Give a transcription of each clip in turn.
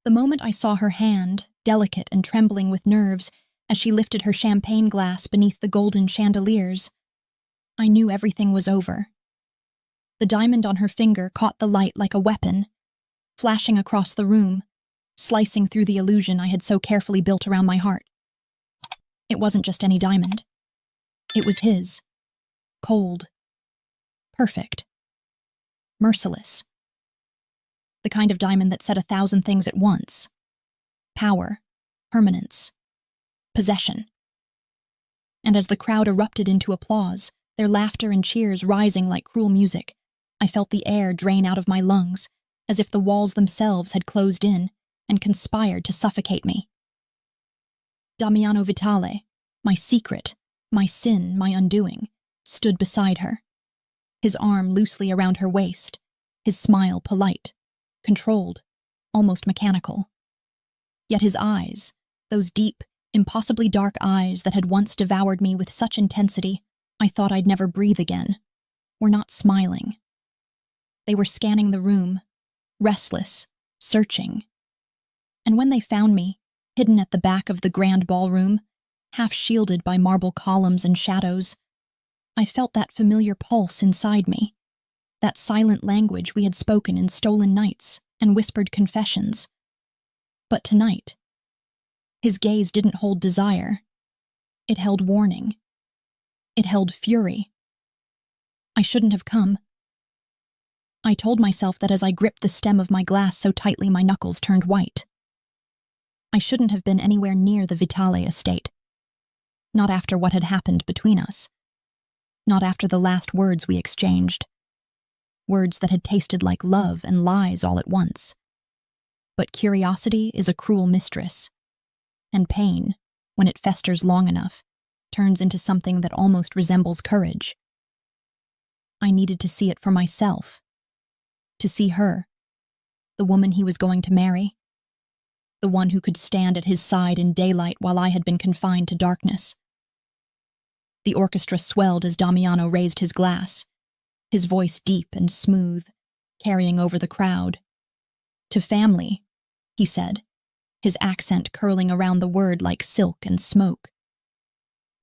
The moment I saw her hand, delicate and trembling with nerves, as she lifted her champagne glass beneath the golden chandeliers, I knew everything was over. The diamond on her finger caught the light like a weapon, flashing across the room, slicing through the illusion I had so carefully built around my heart. It wasn't just any diamond. It was his. Cold. Perfect. Merciless. The kind of diamond that said 1,000 things at once. Power. Permanence. Possession. And as the crowd erupted into applause, their laughter and cheers rising like cruel music, I felt the air drain out of my lungs, as if the walls themselves had closed in and conspired to suffocate me. Damiano Vitale, my secret, my sin, my undoing, stood beside her, his arm loosely around her waist, his smile polite, controlled, almost mechanical. Yet his eyes, those deep, impossibly dark eyes that had once devoured me with such intensity I thought I'd never breathe again, were not smiling. They were scanning the room, restless, searching. And when they found me, hidden at the back of the grand ballroom, half shielded by marble columns and shadows, I felt that familiar pulse inside me, that silent language we had spoken in stolen nights and whispered confessions. But tonight, his gaze didn't hold desire. It held warning. It held fury. I shouldn't have come. I told myself that as I gripped the stem of my glass so tightly my knuckles turned white. I shouldn't have been anywhere near the Vitale estate. Not after what had happened between us. Not after the last words we exchanged. Words that had tasted like love and lies all at once. But curiosity is a cruel mistress, and pain, when it festers long enough, turns into something that almost resembles courage. I needed to see it for myself. To see her, the woman he was going to marry, the one who could stand at his side in daylight while I had been confined to darkness. The orchestra swelled as Damiano raised his glass, his voice deep and smooth, carrying over the crowd. To family, he said, his accent curling around the word like silk and smoke.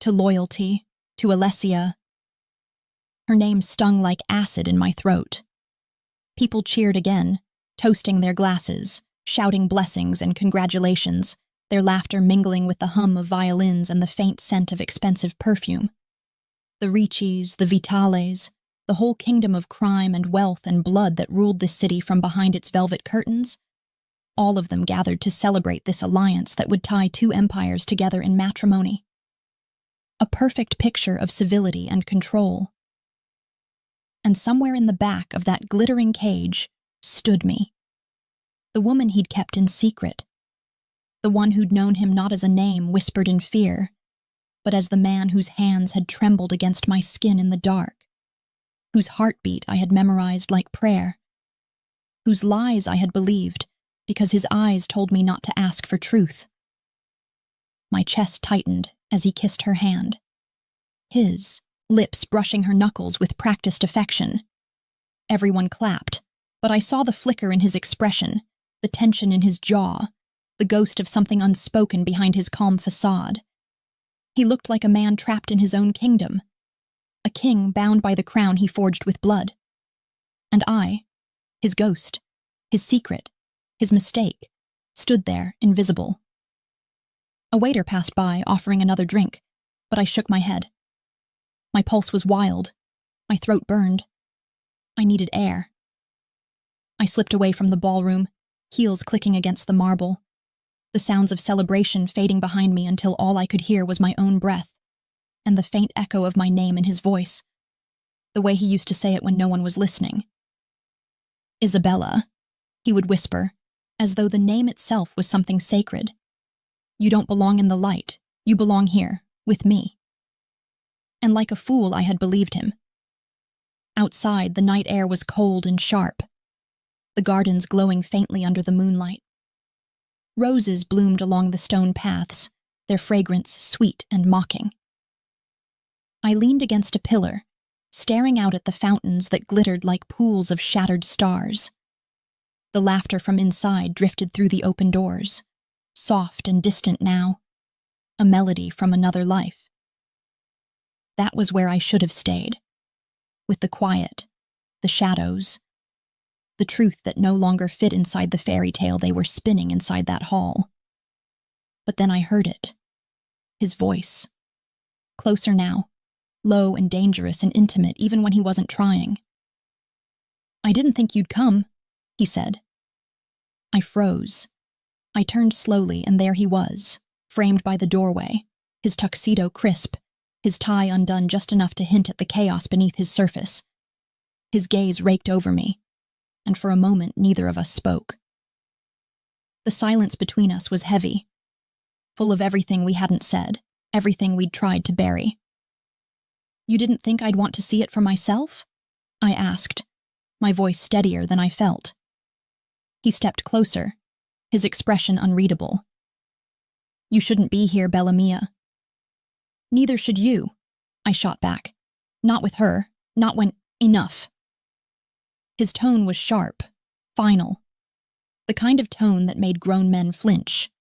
To loyalty, to Alessia. Her name stung like acid in my throat. People cheered again, toasting their glasses, shouting blessings and congratulations, their laughter mingling with the hum of violins and the faint scent of expensive perfume. The Riccis, the Vitales, the whole kingdom of crime and wealth and blood that ruled this city from behind its velvet curtains, all of them gathered to celebrate this alliance that would tie two empires together in matrimony. A perfect picture of civility and control. And somewhere in the back of that glittering cage stood me. The woman he'd kept in secret. The one who'd known him not as a name whispered in fear, but as the man whose hands had trembled against my skin in the dark, whose heartbeat I had memorized like prayer, whose lies I had believed because his eyes told me not to ask for truth. My chest tightened as he kissed her hand, his lips brushing her knuckles with practiced affection. Everyone clapped, but I saw the flicker in his expression, the tension in his jaw, the ghost of something unspoken behind his calm facade. He looked like a man trapped in his own kingdom, a king bound by the crown he forged with blood. And I, his ghost, his secret, his mistake, stood there, invisible. A waiter passed by, offering another drink, but I shook my head. My pulse was wild. My throat burned. I needed air. I slipped away from the ballroom, heels clicking against the marble, the sounds of celebration fading behind me until all I could hear was my own breath, and the faint echo of my name in his voice, the way he used to say it when no one was listening. Isabella, he would whisper, as though the name itself was something sacred. You don't belong in the light. You belong here, with me. And like a fool, I had believed him. Outside, the night air was cold and sharp, the gardens glowing faintly under the moonlight. Roses bloomed along the stone paths, their fragrance sweet and mocking. I leaned against a pillar, staring out at the fountains that glittered like pools of shattered stars. The laughter from inside drifted through the open doors, soft and distant now, a melody from another life. That was where I should have stayed, with the quiet, the shadows, the truth that no longer fit inside the fairy tale they were spinning inside that hall. But then I heard it, his voice, closer now, low and dangerous and intimate even when he wasn't trying. "I didn't think you'd come," he said. I froze. I turned slowly, and there he was, framed by the doorway, his tuxedo crisp, his tie undone just enough to hint at the chaos beneath his surface. His gaze raked over me, and for a moment neither of us spoke. The silence between us was heavy, full of everything we hadn't said, everything we'd tried to bury. "You didn't think I'd want to see it for myself?" I asked, my voice steadier than I felt. He stepped closer, his expression unreadable. "You shouldn't be here, Bella Mia." "Neither should you," I shot back. "Not with her, not when— enough." His tone was sharp, final, the kind of tone that made grown men flinch.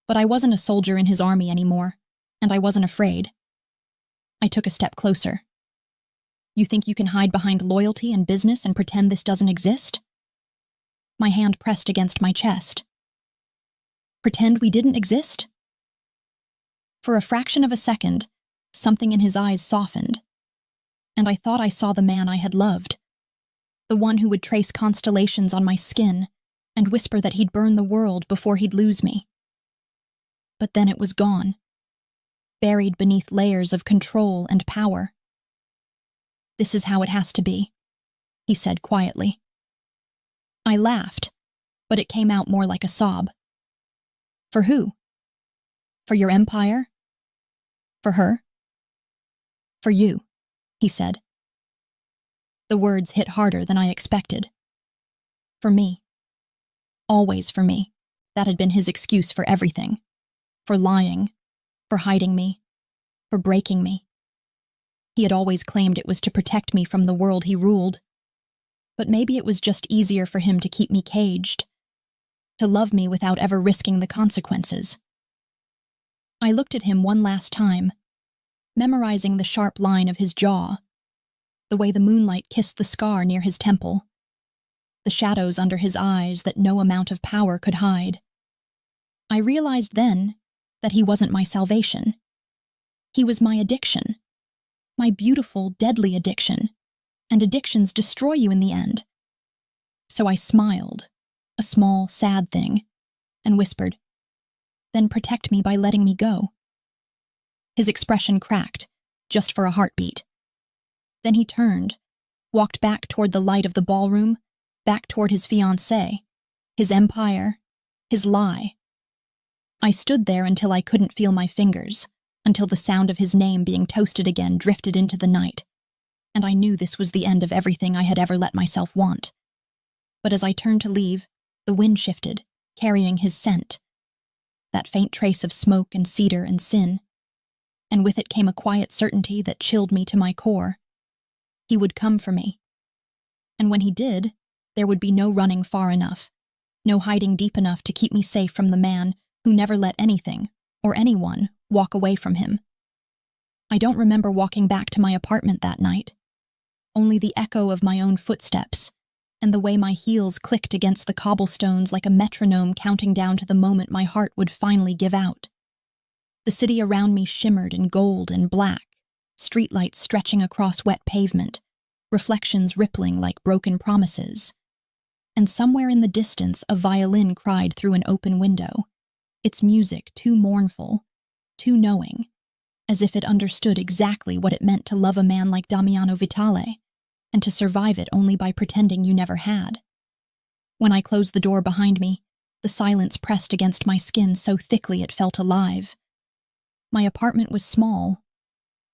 But I wasn't a soldier in his army anymore, and I wasn't afraid. I took a step closer. "You think you can hide behind loyalty and business and pretend this doesn't exist?" My hand pressed against my chest. "Pretend we didn't exist?" For a fraction of a second, something in his eyes softened, and I thought I saw the man I had loved, the one who would trace constellations on my skin and whisper that he'd burn the world before he'd lose me. But then it was gone, buried beneath layers of control and power. "This is how it has to be," he said quietly. I laughed, but it came out more like a sob. "For who? For your empire? For her?" "For you," he said. The words hit harder than I expected. For me. Always for me. That had been his excuse for everything. For lying, for hiding me, for breaking me. He had always claimed it was to protect me from the world he ruled. But maybe it was just easier for him to keep me caged, to love me without ever risking the consequences. I looked at him one last time, memorizing the sharp line of his jaw, the way the moonlight kissed the scar near his temple, the shadows under his eyes that no amount of power could hide. I realized then that he wasn't my salvation. He was my addiction, my beautiful, deadly addiction, and addictions destroy you in the end. So I smiled, a small, sad thing, and whispered, "Then protect me by letting me go." His expression cracked, just for a heartbeat. Then he turned, walked back toward the light of the ballroom, back toward his fiancée, his empire, his lie. I stood there until I couldn't feel my fingers, until the sound of his name being toasted again drifted into the night, and I knew this was the end of everything I had ever let myself want. But as I turned to leave, the wind shifted, carrying his scent, that faint trace of smoke and cedar and sin, and with it came a quiet certainty that chilled me to my core. He would come for me. And when he did, there would be no running far enough, no hiding deep enough to keep me safe from the man who never let anything, or anyone, walk away from him. I don't remember walking back to my apartment that night. Only the echo of my own footsteps, and the way my heels clicked against the cobblestones like a metronome counting down to the moment my heart would finally give out. The city around me shimmered in gold and black, streetlights stretching across wet pavement, reflections rippling like broken promises. And somewhere in the distance a violin cried through an open window, its music too mournful, too knowing, as if it understood exactly what it meant to love a man like Damiano Vitale, and to survive it only by pretending you never had. When I closed the door behind me, the silence pressed against my skin so thickly it felt alive. My apartment was small,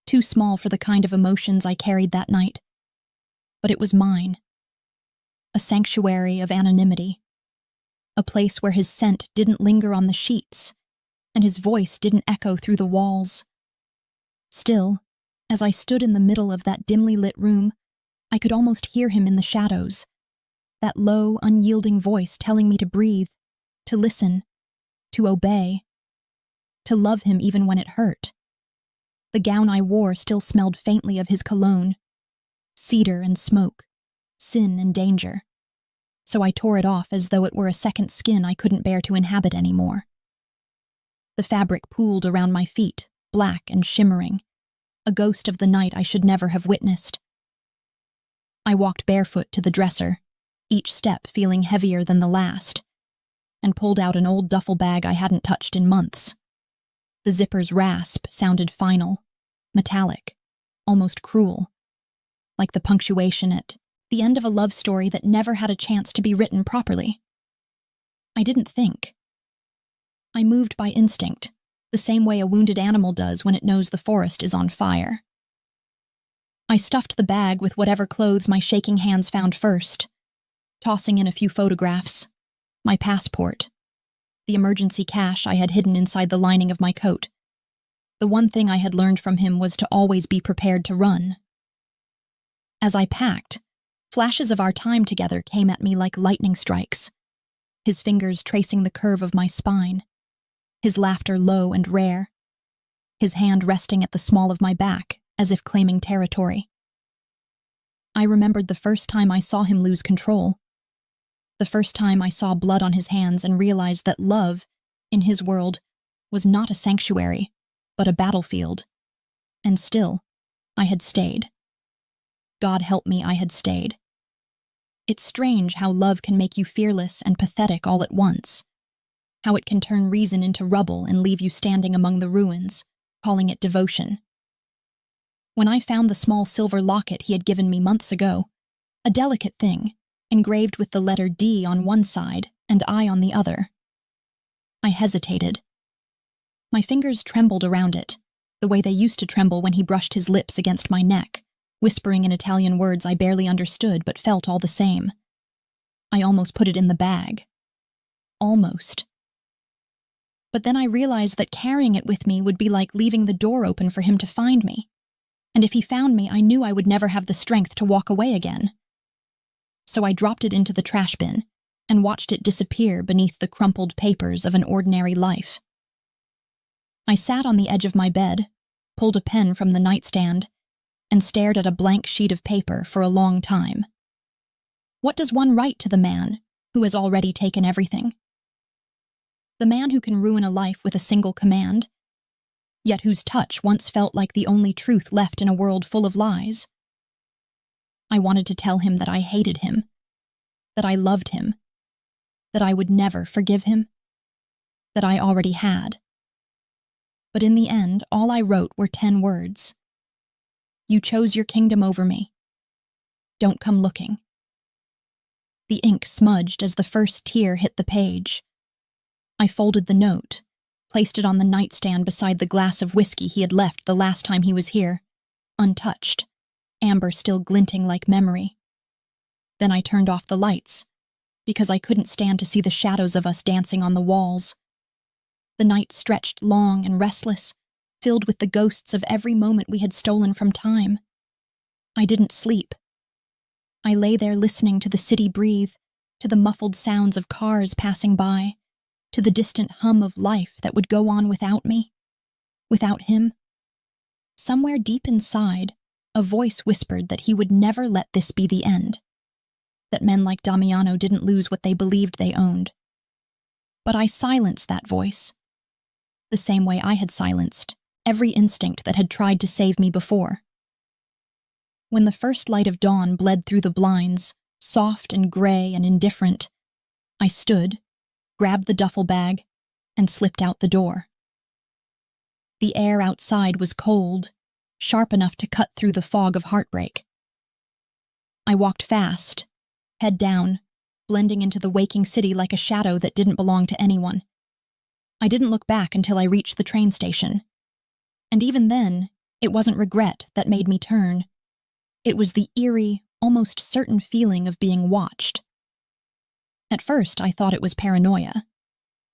too small for the kind of emotions I carried that night. But it was mine. A sanctuary of anonymity. A place where his scent didn't linger on the sheets, and his voice didn't echo through the walls. Still, as I stood in the middle of that dimly lit room, I could almost hear him in the shadows, that low, unyielding voice telling me to breathe, to listen, to obey, to love him even when it hurt. The gown I wore still smelled faintly of his cologne, cedar and smoke, sin and danger. So I tore it off as though it were a second skin I couldn't bear to inhabit anymore. The fabric pooled around my feet, black and shimmering, a ghost of the night I should never have witnessed. I walked barefoot to the dresser, each step feeling heavier than the last, and pulled out an old duffel bag I hadn't touched in months. The zipper's rasp sounded final, metallic, almost cruel, like the punctuation at the end of a love story that never had a chance to be written properly. I didn't think. I moved by instinct, the same way a wounded animal does when it knows the forest is on fire. I stuffed the bag with whatever clothes my shaking hands found first, tossing in a few photographs, my passport, the emergency cash I had hidden inside the lining of my coat. The one thing I had learned from him was to always be prepared to run. As I packed, flashes of our time together came at me like lightning strikes, his fingers tracing the curve of my spine, his laughter low and rare, his hand resting at the small of my back as if claiming territory. I remembered the first time I saw him lose control, the first time I saw blood on his hands and realized that love, in his world, was not a sanctuary, but a battlefield. And still, I had stayed. God help me, I had stayed. It's strange how love can make you fearless and pathetic all at once, how it can turn reason into rubble and leave you standing among the ruins, calling it devotion. When I found the small silver locket he had given me months ago, a delicate thing, engraved with the letter D on one side and I on the other, I hesitated. My fingers trembled around it, the way they used to tremble when he brushed his lips against my neck, whispering in Italian words I barely understood but felt all the same. I almost put it in the bag. Almost. But then I realized that carrying it with me would be like leaving the door open for him to find me. And if he found me, I knew I would never have the strength to walk away again. So I dropped it into the trash bin and watched it disappear beneath the crumpled papers of an ordinary life. I sat on the edge of my bed, pulled a pen from the nightstand, and stared at a blank sheet of paper for a long time. What does one write to the man who has already taken everything? The man who can ruin a life with a single command, yet whose touch once felt like the only truth left in a world full of lies. I wanted to tell him that I hated him, that I loved him, that I would never forgive him, that I already had. But in the end, all I wrote were 10 words. You chose your kingdom over me. Don't come looking. The ink smudged as the first tear hit the page. I folded the note, placed it on the nightstand beside the glass of whiskey he had left the last time he was here, untouched, amber still glinting like memory. Then I turned off the lights, because I couldn't stand to see the shadows of us dancing on the walls. The night stretched long and restless, filled with the ghosts of every moment we had stolen from time. I didn't sleep. I lay there listening to the city breathe, to the muffled sounds of cars passing by, to the distant hum of life that would go on without me, without him. Somewhere deep inside, a voice whispered that he would never let this be the end, that men like Damiano didn't lose what they believed they owned. But I silenced that voice, the same way I had silenced every instinct that had tried to save me before. When the first light of dawn bled through the blinds, soft and gray and indifferent, I stood, grabbed the duffel bag, and slipped out the door. The air outside was cold, sharp enough to cut through the fog of heartbreak. I walked fast, head down, blending into the waking city like a shadow that didn't belong to anyone. I didn't look back until I reached the train station. And even then, it wasn't regret that made me turn. It was the eerie, almost certain feeling of being watched. At first, I thought it was paranoia,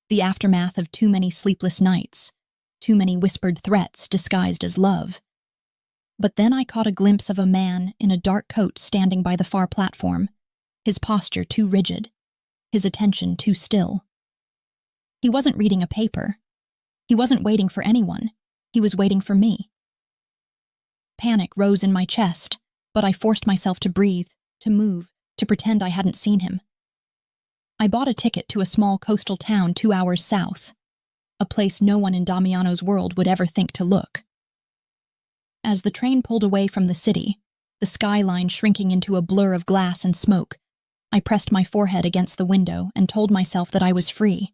the aftermath of too many sleepless nights, too many whispered threats disguised as love. But then I caught a glimpse of a man in a dark coat standing by the far platform, his posture too rigid, his attention too still. He wasn't reading a paper. He wasn't waiting for anyone. He was waiting for me. Panic rose in my chest, but I forced myself to breathe, to move, to pretend I hadn't seen him. I bought a ticket to a small coastal town 2 hours south, a place no one in Damiano's world would ever think to look. As the train pulled away from the city, the skyline shrinking into a blur of glass and smoke, I pressed my forehead against the window and told myself that I was free.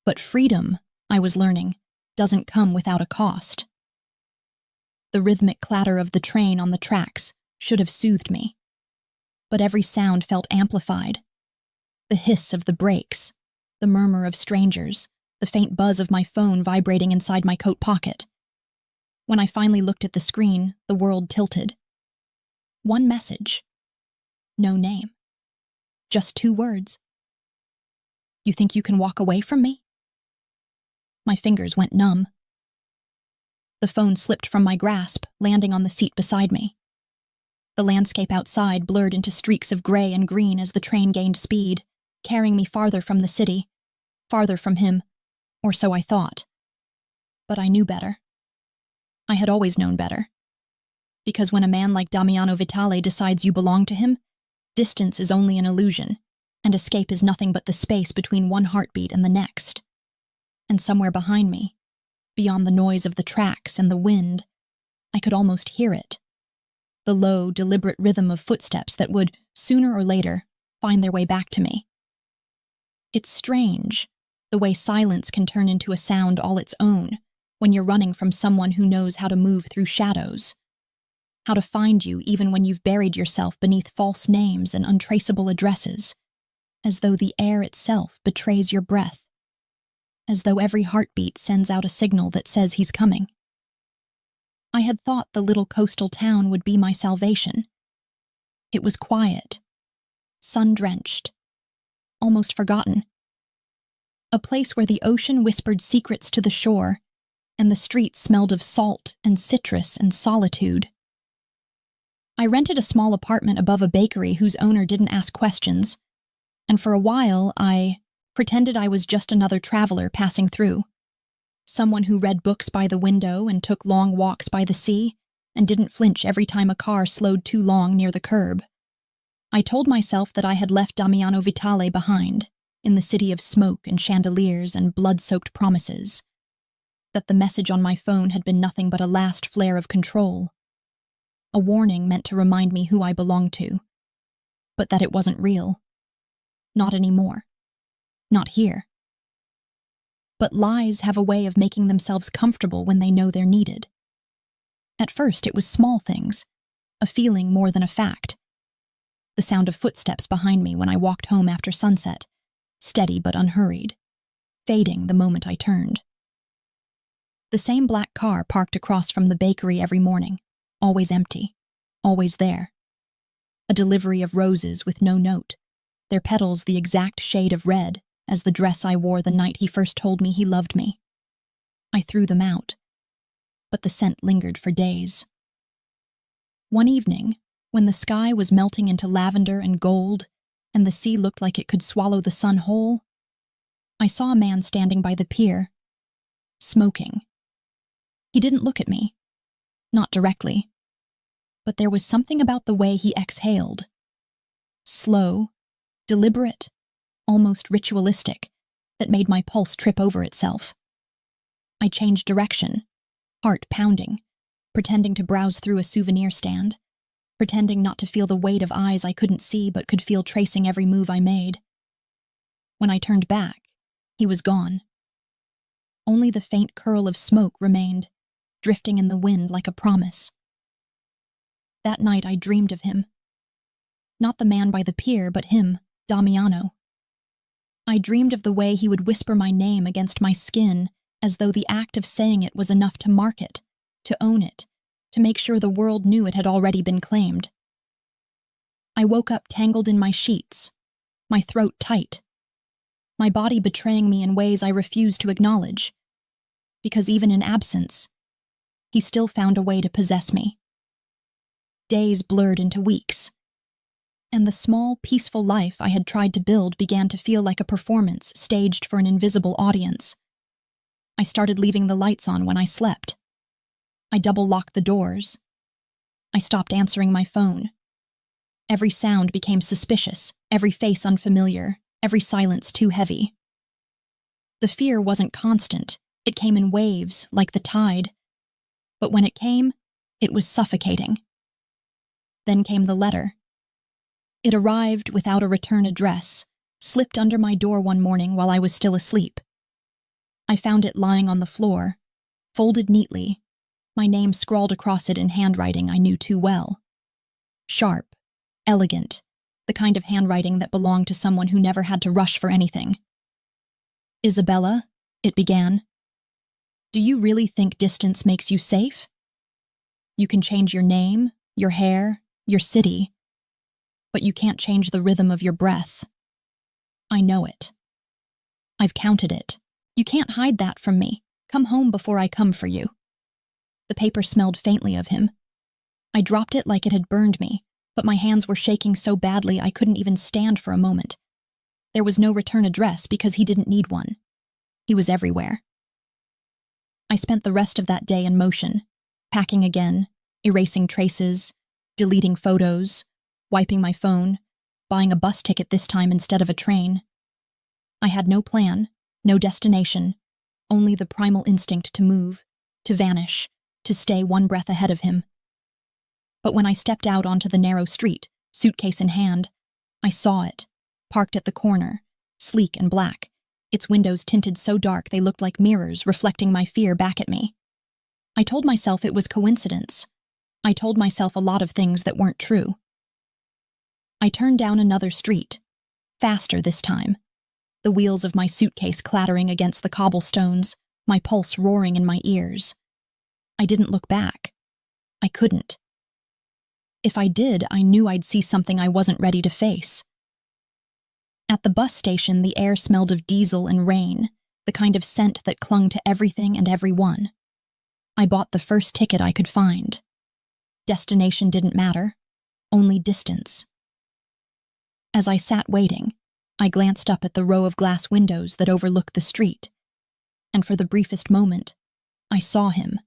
But freedom, I was learning, doesn't come without a cost. The rhythmic clatter of the train on the tracks should have soothed me. But every sound felt amplified. The hiss of the brakes, the murmur of strangers, the faint buzz of my phone vibrating inside my coat pocket. When I finally looked at the screen, the world tilted. One message. No name. Just 2 words. You think you can walk away from me? My fingers went numb. The phone slipped from my grasp, landing on the seat beside me. The landscape outside blurred into streaks of gray and green as the train gained speed, carrying me farther from the city, farther from him, or so I thought. But I knew better. I had always known better. Because when a man like Damiano Vitale decides you belong to him, distance is only an illusion, and escape is nothing but the space between one heartbeat and the next. And somewhere behind me, beyond the noise of the tracks and the wind, I could almost hear it. The low, deliberate rhythm of footsteps that would, sooner or later, find their way back to me. It's strange, the way silence can turn into a sound all its own when you're running from someone who knows how to move through shadows, how to find you even when you've buried yourself beneath false names and untraceable addresses, as though the air itself betrays your breath, as though every heartbeat sends out a signal that says he's coming. I had thought the little coastal town would be my salvation. It was quiet, sun-drenched, almost forgotten. A place where the ocean whispered secrets to the shore, and the streets smelled of salt and citrus and solitude. I rented a small apartment above a bakery whose owner didn't ask questions, and for a while I pretended I was just another traveler passing through, someone who read books by the window and took long walks by the sea and didn't flinch every time a car slowed too long near the curb. I told myself that I had left Damiano Vitale behind, in the city of smoke and chandeliers and blood-soaked promises, that the message on my phone had been nothing but a last flare of control, a warning meant to remind me who I belonged to, but that it wasn't real. Not anymore. Not here. But lies have a way of making themselves comfortable when they know they're needed. At first it was small things, a feeling more than a fact. The sound of footsteps behind me when I walked home after sunset, steady but unhurried, fading the moment I turned. The same black car parked across from the bakery every morning, always empty, always there. A delivery of roses with no note, their petals the exact shade of red as the dress I wore the night he first told me he loved me. I threw them out, but the scent lingered for days. One evening, when the sky was melting into lavender and gold, and the sea looked like it could swallow the sun whole, I saw a man standing by the pier, smoking. He didn't look at me, not directly, but there was something about the way he exhaled. Slow, deliberate, almost ritualistic, that made my pulse trip over itself. I changed direction, heart pounding, pretending to browse through a souvenir stand, pretending not to feel the weight of eyes I couldn't see but could feel tracing every move I made. When I turned back, he was gone. Only the faint curl of smoke remained, drifting in the wind like a promise. That night I dreamed of him. Not the man by the pier, but him, Damiano. I dreamed of the way he would whisper my name against my skin, as though the act of saying it was enough to mark it, to own it, to make sure the world knew it had already been claimed. I woke up tangled in my sheets, my throat tight, my body betraying me in ways I refused to acknowledge, because even in absence, he still found a way to possess me. Days blurred into weeks. and the small, peaceful life I had tried to build began to feel like a performance staged for an invisible audience. I started leaving the lights on when I slept. I double-locked the doors. I stopped answering my phone. Every sound became suspicious, every face unfamiliar, every silence too heavy. The fear wasn't constant. It came in waves, like the tide. But when it came, it was suffocating. Then came the letter. It arrived without a return address, slipped under my door one morning while I was still asleep. I found it lying on the floor, folded neatly, my name scrawled across it in handwriting I knew too well. Sharp, elegant, the kind of handwriting that belonged to someone who never had to rush for anything. "Isabella," it began, "do you really think distance makes you safe? You can change your name, your hair, your city, but you can't change the rhythm of your breath. I know it. I've counted it. You can't hide that from me. Come home before I come for you." The paper smelled faintly of him. I dropped it like it had burned me, but my hands were shaking so badly I couldn't even stand for a moment. There was no return address because he didn't need one. He was everywhere. I spent the rest of that day in motion, packing again, erasing traces, deleting photos, wiping my phone, buying a bus ticket this time instead of a train. I had no plan, no destination, only the primal instinct to move, to vanish, to stay one breath ahead of him. But when I stepped out onto the narrow street, suitcase in hand, I saw it, parked at the corner, sleek and black, its windows tinted so dark they looked like mirrors reflecting my fear back at me. I told myself it was coincidence. I told myself a lot of things that weren't true. I turned down another street, faster this time, the wheels of my suitcase clattering against the cobblestones, my pulse roaring in my ears. I didn't look back. I couldn't. If I did, I knew I'd see something I wasn't ready to face. At the bus station, the air smelled of diesel and rain, the kind of scent that clung to everything and everyone. I bought the first ticket I could find. Destination didn't matter, only distance. As I sat waiting, I glanced up at the row of glass windows that overlooked the street, and for the briefest moment, I saw him.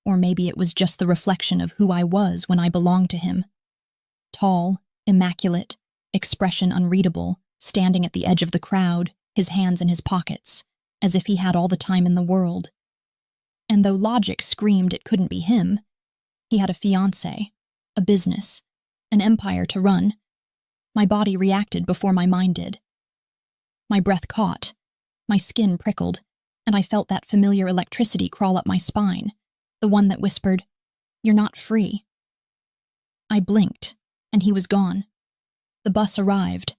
Or maybe it was just the reflection of who I was when I belonged to him. Tall, immaculate, expression unreadable, standing at the edge of the crowd, his hands in his pockets, as if he had all the time in the world. And though logic screamed it couldn't be him, he had a fiancé, a business, an empire to run. My body reacted before my mind did. My breath caught, my skin prickled, and I felt that familiar electricity crawl up my spine, the one that whispered, "You're not free." I blinked, and he was gone. The bus arrived.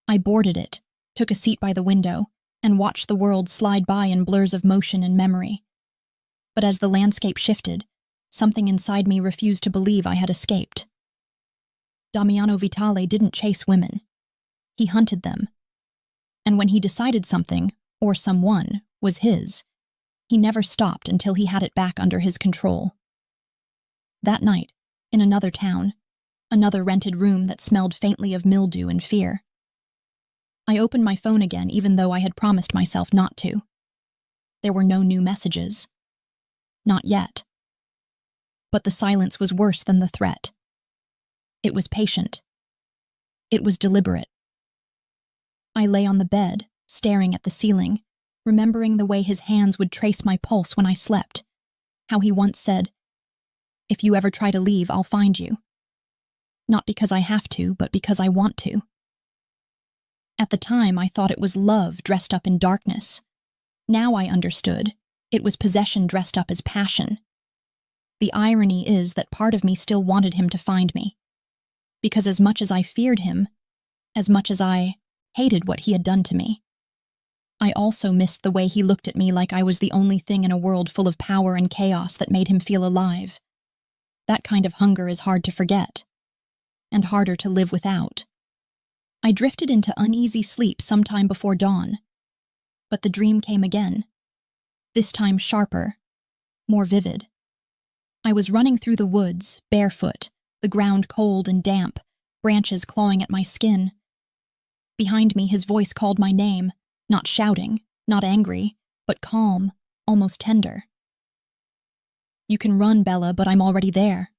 I boarded it, took a seat by the window, and watched the world slide by in blurs of motion and memory. But as the landscape shifted, something inside me refused to believe I had escaped. Damiano Vitale didn't chase women. He hunted them. And when he decided something, or someone, was his, he never stopped until he had it back under his control. That night, in another town, another rented room that smelled faintly of mildew and fear. I opened my phone again even though I had promised myself not to. There were no new messages. Not yet. But the silence was worse than the threat. It was patient. It was deliberate. I lay on the bed, staring at the ceiling, remembering the way his hands would trace my pulse when I slept, how he once said, "If you ever try to leave, I'll find you." Not because I have to, but because I want to. At the time, I thought it was love dressed up in darkness. Now I understood. It was possession dressed up as passion. The irony is that part of me still wanted him to find me. Because as much as I feared him, as much as I hated what he had done to me, I also missed the way he looked at me like I was the only thing in a world full of power and chaos that made him feel alive. That kind of hunger is hard to forget, and harder to live without. I drifted into uneasy sleep sometime before dawn, but the dream came again, this time sharper, more vivid. I was running through the woods, barefoot, the ground cold and damp, branches clawing at my skin. Behind me, his voice called my name, not shouting, not angry, but calm, almost tender. "You can run, Bella, but I'm already there."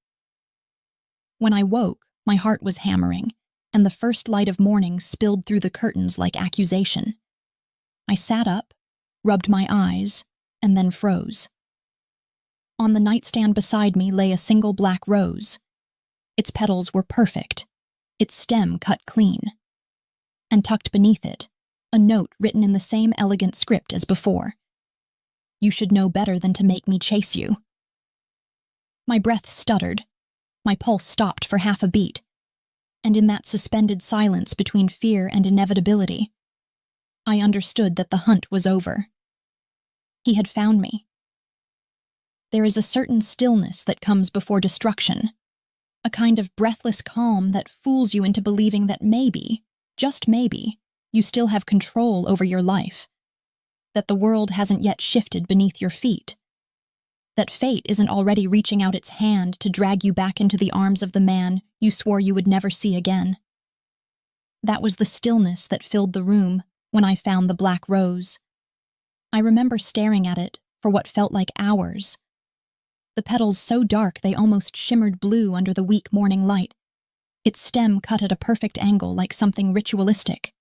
When I woke, my heart was hammering, and the first light of morning spilled through the curtains like accusation. I sat up, rubbed my eyes, and then froze. On the nightstand beside me lay a single black rose. Its petals were perfect, its stem cut clean. And tucked beneath it, a note written in the same elegant script as before. "You should know better than to make me chase you." My breath stuttered. My pulse stopped for half a beat. And in that suspended silence between fear and inevitability, I understood that the hunt was over. He had found me. There is a certain stillness that comes before destruction, a kind of breathless calm that fools you into believing that maybe, just maybe, you still have control over your life, that the world hasn't yet shifted beneath your feet, that fate isn't already reaching out its hand to drag you back into the arms of the man you swore you would never see again. That was the stillness that filled the room when I found the black rose. I remember staring at it for what felt like hours. The petals so dark they almost shimmered blue under the weak morning light. Its stem cut at a perfect angle like something ritualistic.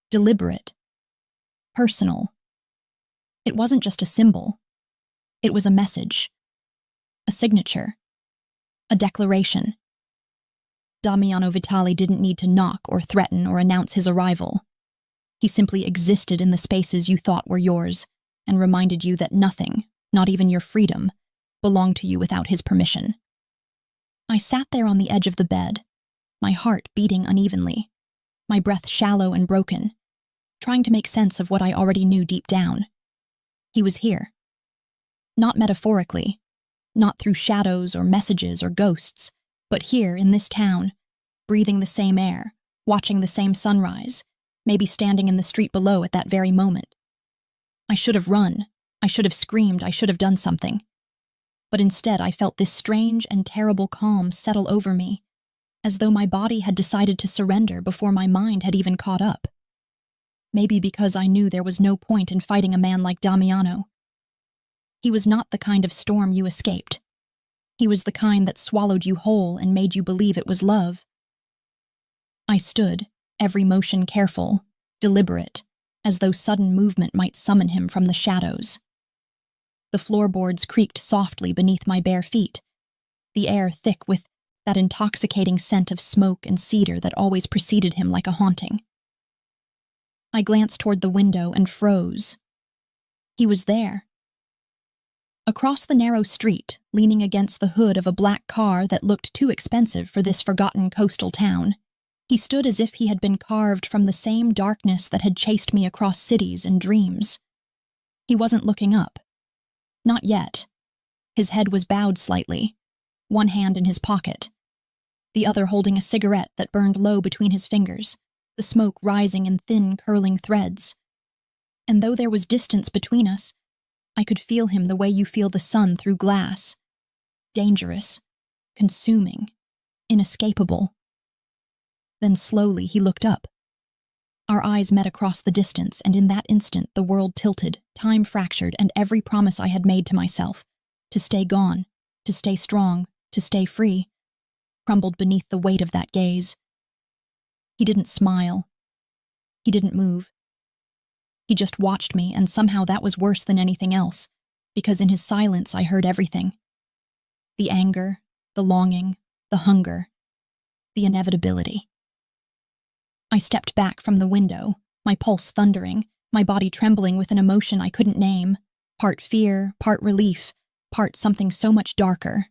Deliberate. Personal. It wasn't just a symbol. It was a message. A signature. A declaration. Damiano Vitale didn't need to knock or threaten or announce his arrival. He simply existed in the spaces you thought were yours and reminded you that nothing, not even your freedom, belonged to you without his permission. I sat there on the edge of the bed, my heart beating unevenly, my breath shallow and broken, trying to make sense of what I already knew deep down. He was here. Not metaphorically, not through shadows or messages or ghosts, but here in this town, breathing the same air, watching the same sunrise, maybe standing in the street below at that very moment. I should have run, I should have screamed, I should have done something. But instead I felt this strange and terrible calm settle over me, as though my body had decided to surrender before my mind had even caught up. Maybe because I knew there was no point in fighting a man like Damiano. He was not the kind of storm you escaped. He was the kind that swallowed you whole and made you believe it was love. I stood, every motion careful, deliberate, as though sudden movement might summon him from the shadows. The floorboards creaked softly beneath my bare feet, the air thick with that intoxicating scent of smoke and cedar that always preceded him like a haunting. I glanced toward the window and froze. He was there. Across the narrow street, leaning against the hood of a black car that looked too expensive for this forgotten coastal town, he stood as if he had been carved from the same darkness that had chased me across cities and dreams. He wasn't looking up. Not yet. His head was bowed slightly, one hand in his pocket, the other holding a cigarette that burned low between his fingers, the smoke rising in thin, curling threads. And though there was distance between us, I could feel him the way you feel the sun through glass. Dangerous, consuming, inescapable. Then slowly he looked up. Our eyes met across the distance, and in that instant the world tilted, time fractured, and every promise I had made to myself, to stay gone, to stay strong, to stay free, crumbled beneath the weight of that gaze. He didn't smile. He didn't move. He just watched me, and somehow that was worse than anything else, because in his silence I heard everything. The anger, the longing, the hunger, the inevitability. I stepped back from the window, my pulse thundering, my body trembling with an emotion I couldn't name, part fear, part relief, part something so much darker.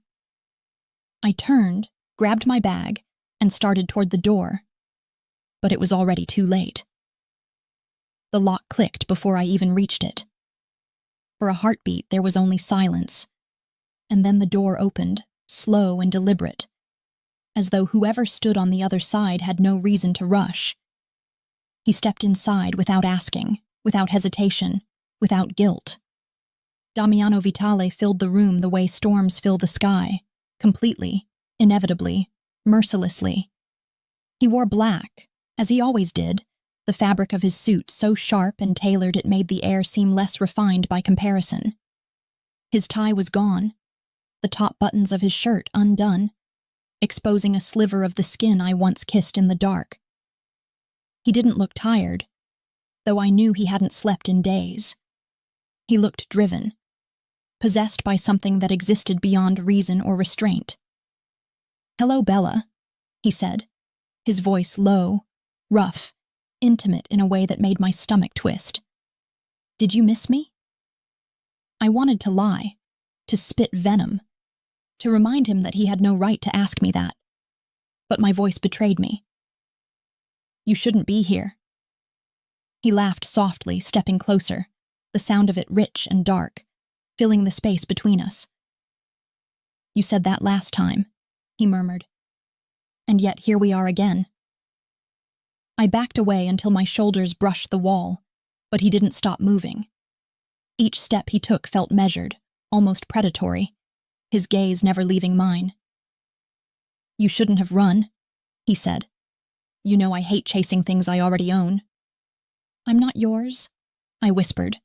I turned, grabbed my bag, and started toward the door. But it was already too late. The lock clicked before I even reached it. For a heartbeat, there was only silence. And then the door opened, slow and deliberate, as though whoever stood on the other side had no reason to rush. He stepped inside without asking, without hesitation, without guilt. Damiano Vitale filled the room the way storms fill the sky, completely, inevitably, mercilessly. He wore black, as he always did, the fabric of his suit so sharp and tailored it made the air seem less refined by comparison. His tie was gone, the top buttons of his shirt undone, exposing a sliver of the skin I once kissed in the dark. He didn't look tired, though I knew he hadn't slept in days. He looked driven, possessed by something that existed beyond reason or restraint. "Hello, Bella," he said, his voice low, rough, intimate in a way that made my stomach twist. "Did you miss me?" I wanted to lie, to spit venom, to remind him that he had no right to ask me that. But my voice betrayed me. "You shouldn't be here." He laughed softly, stepping closer, the sound of it rich and dark, filling the space between us. "You said that last time," he murmured. "And yet here we are again." I backed away until my shoulders brushed the wall, but he didn't stop moving. Each step he took felt measured, almost predatory, his gaze never leaving mine. "You shouldn't have run," he said. "You know I hate chasing things I already own." "I'm not yours," I whispered,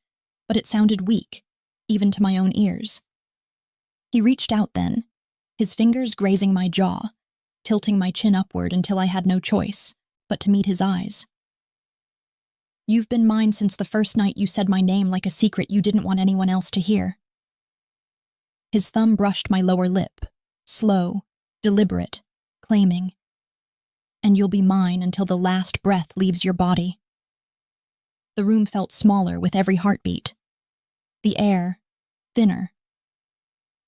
but it sounded weak, even to my own ears. He reached out then, his fingers grazing my jaw, tilting my chin upward until I had no choice but to meet his eyes. "You've been mine since the first night you said my name like a secret you didn't want anyone else to hear." His thumb brushed my lower lip, slow, deliberate, claiming, "And you'll be mine until the last breath leaves your body." The room felt smaller with every heartbeat. The air, thinner.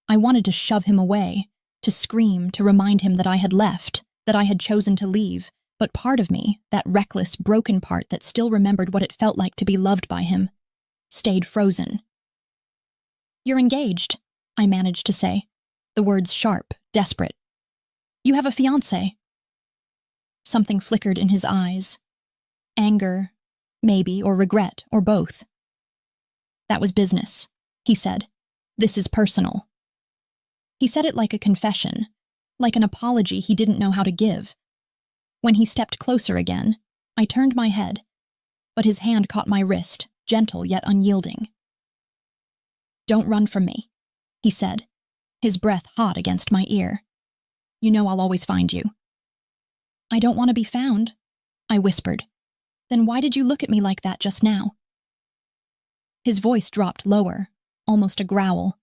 I wanted to shove him away, to scream, to remind him that I had left, that I had chosen to leave, but part of me, that reckless, broken part that still remembered what it felt like to be loved by him, stayed frozen. "You're engaged," I managed to say, the words sharp, desperate. "You have a fiancé." Something flickered in his eyes. Anger, maybe, or regret, or both. "That was business," he said. "This is personal." He said it like a confession, like an apology he didn't know how to give. When he stepped closer again, I turned my head, but his hand caught my wrist, gentle yet unyielding. "Don't run from me," he said, his breath hot against my ear. "You know I'll always find you." "I don't want to be found," I whispered. "Then why did you look at me like that just now?" His voice dropped lower, almost a growl.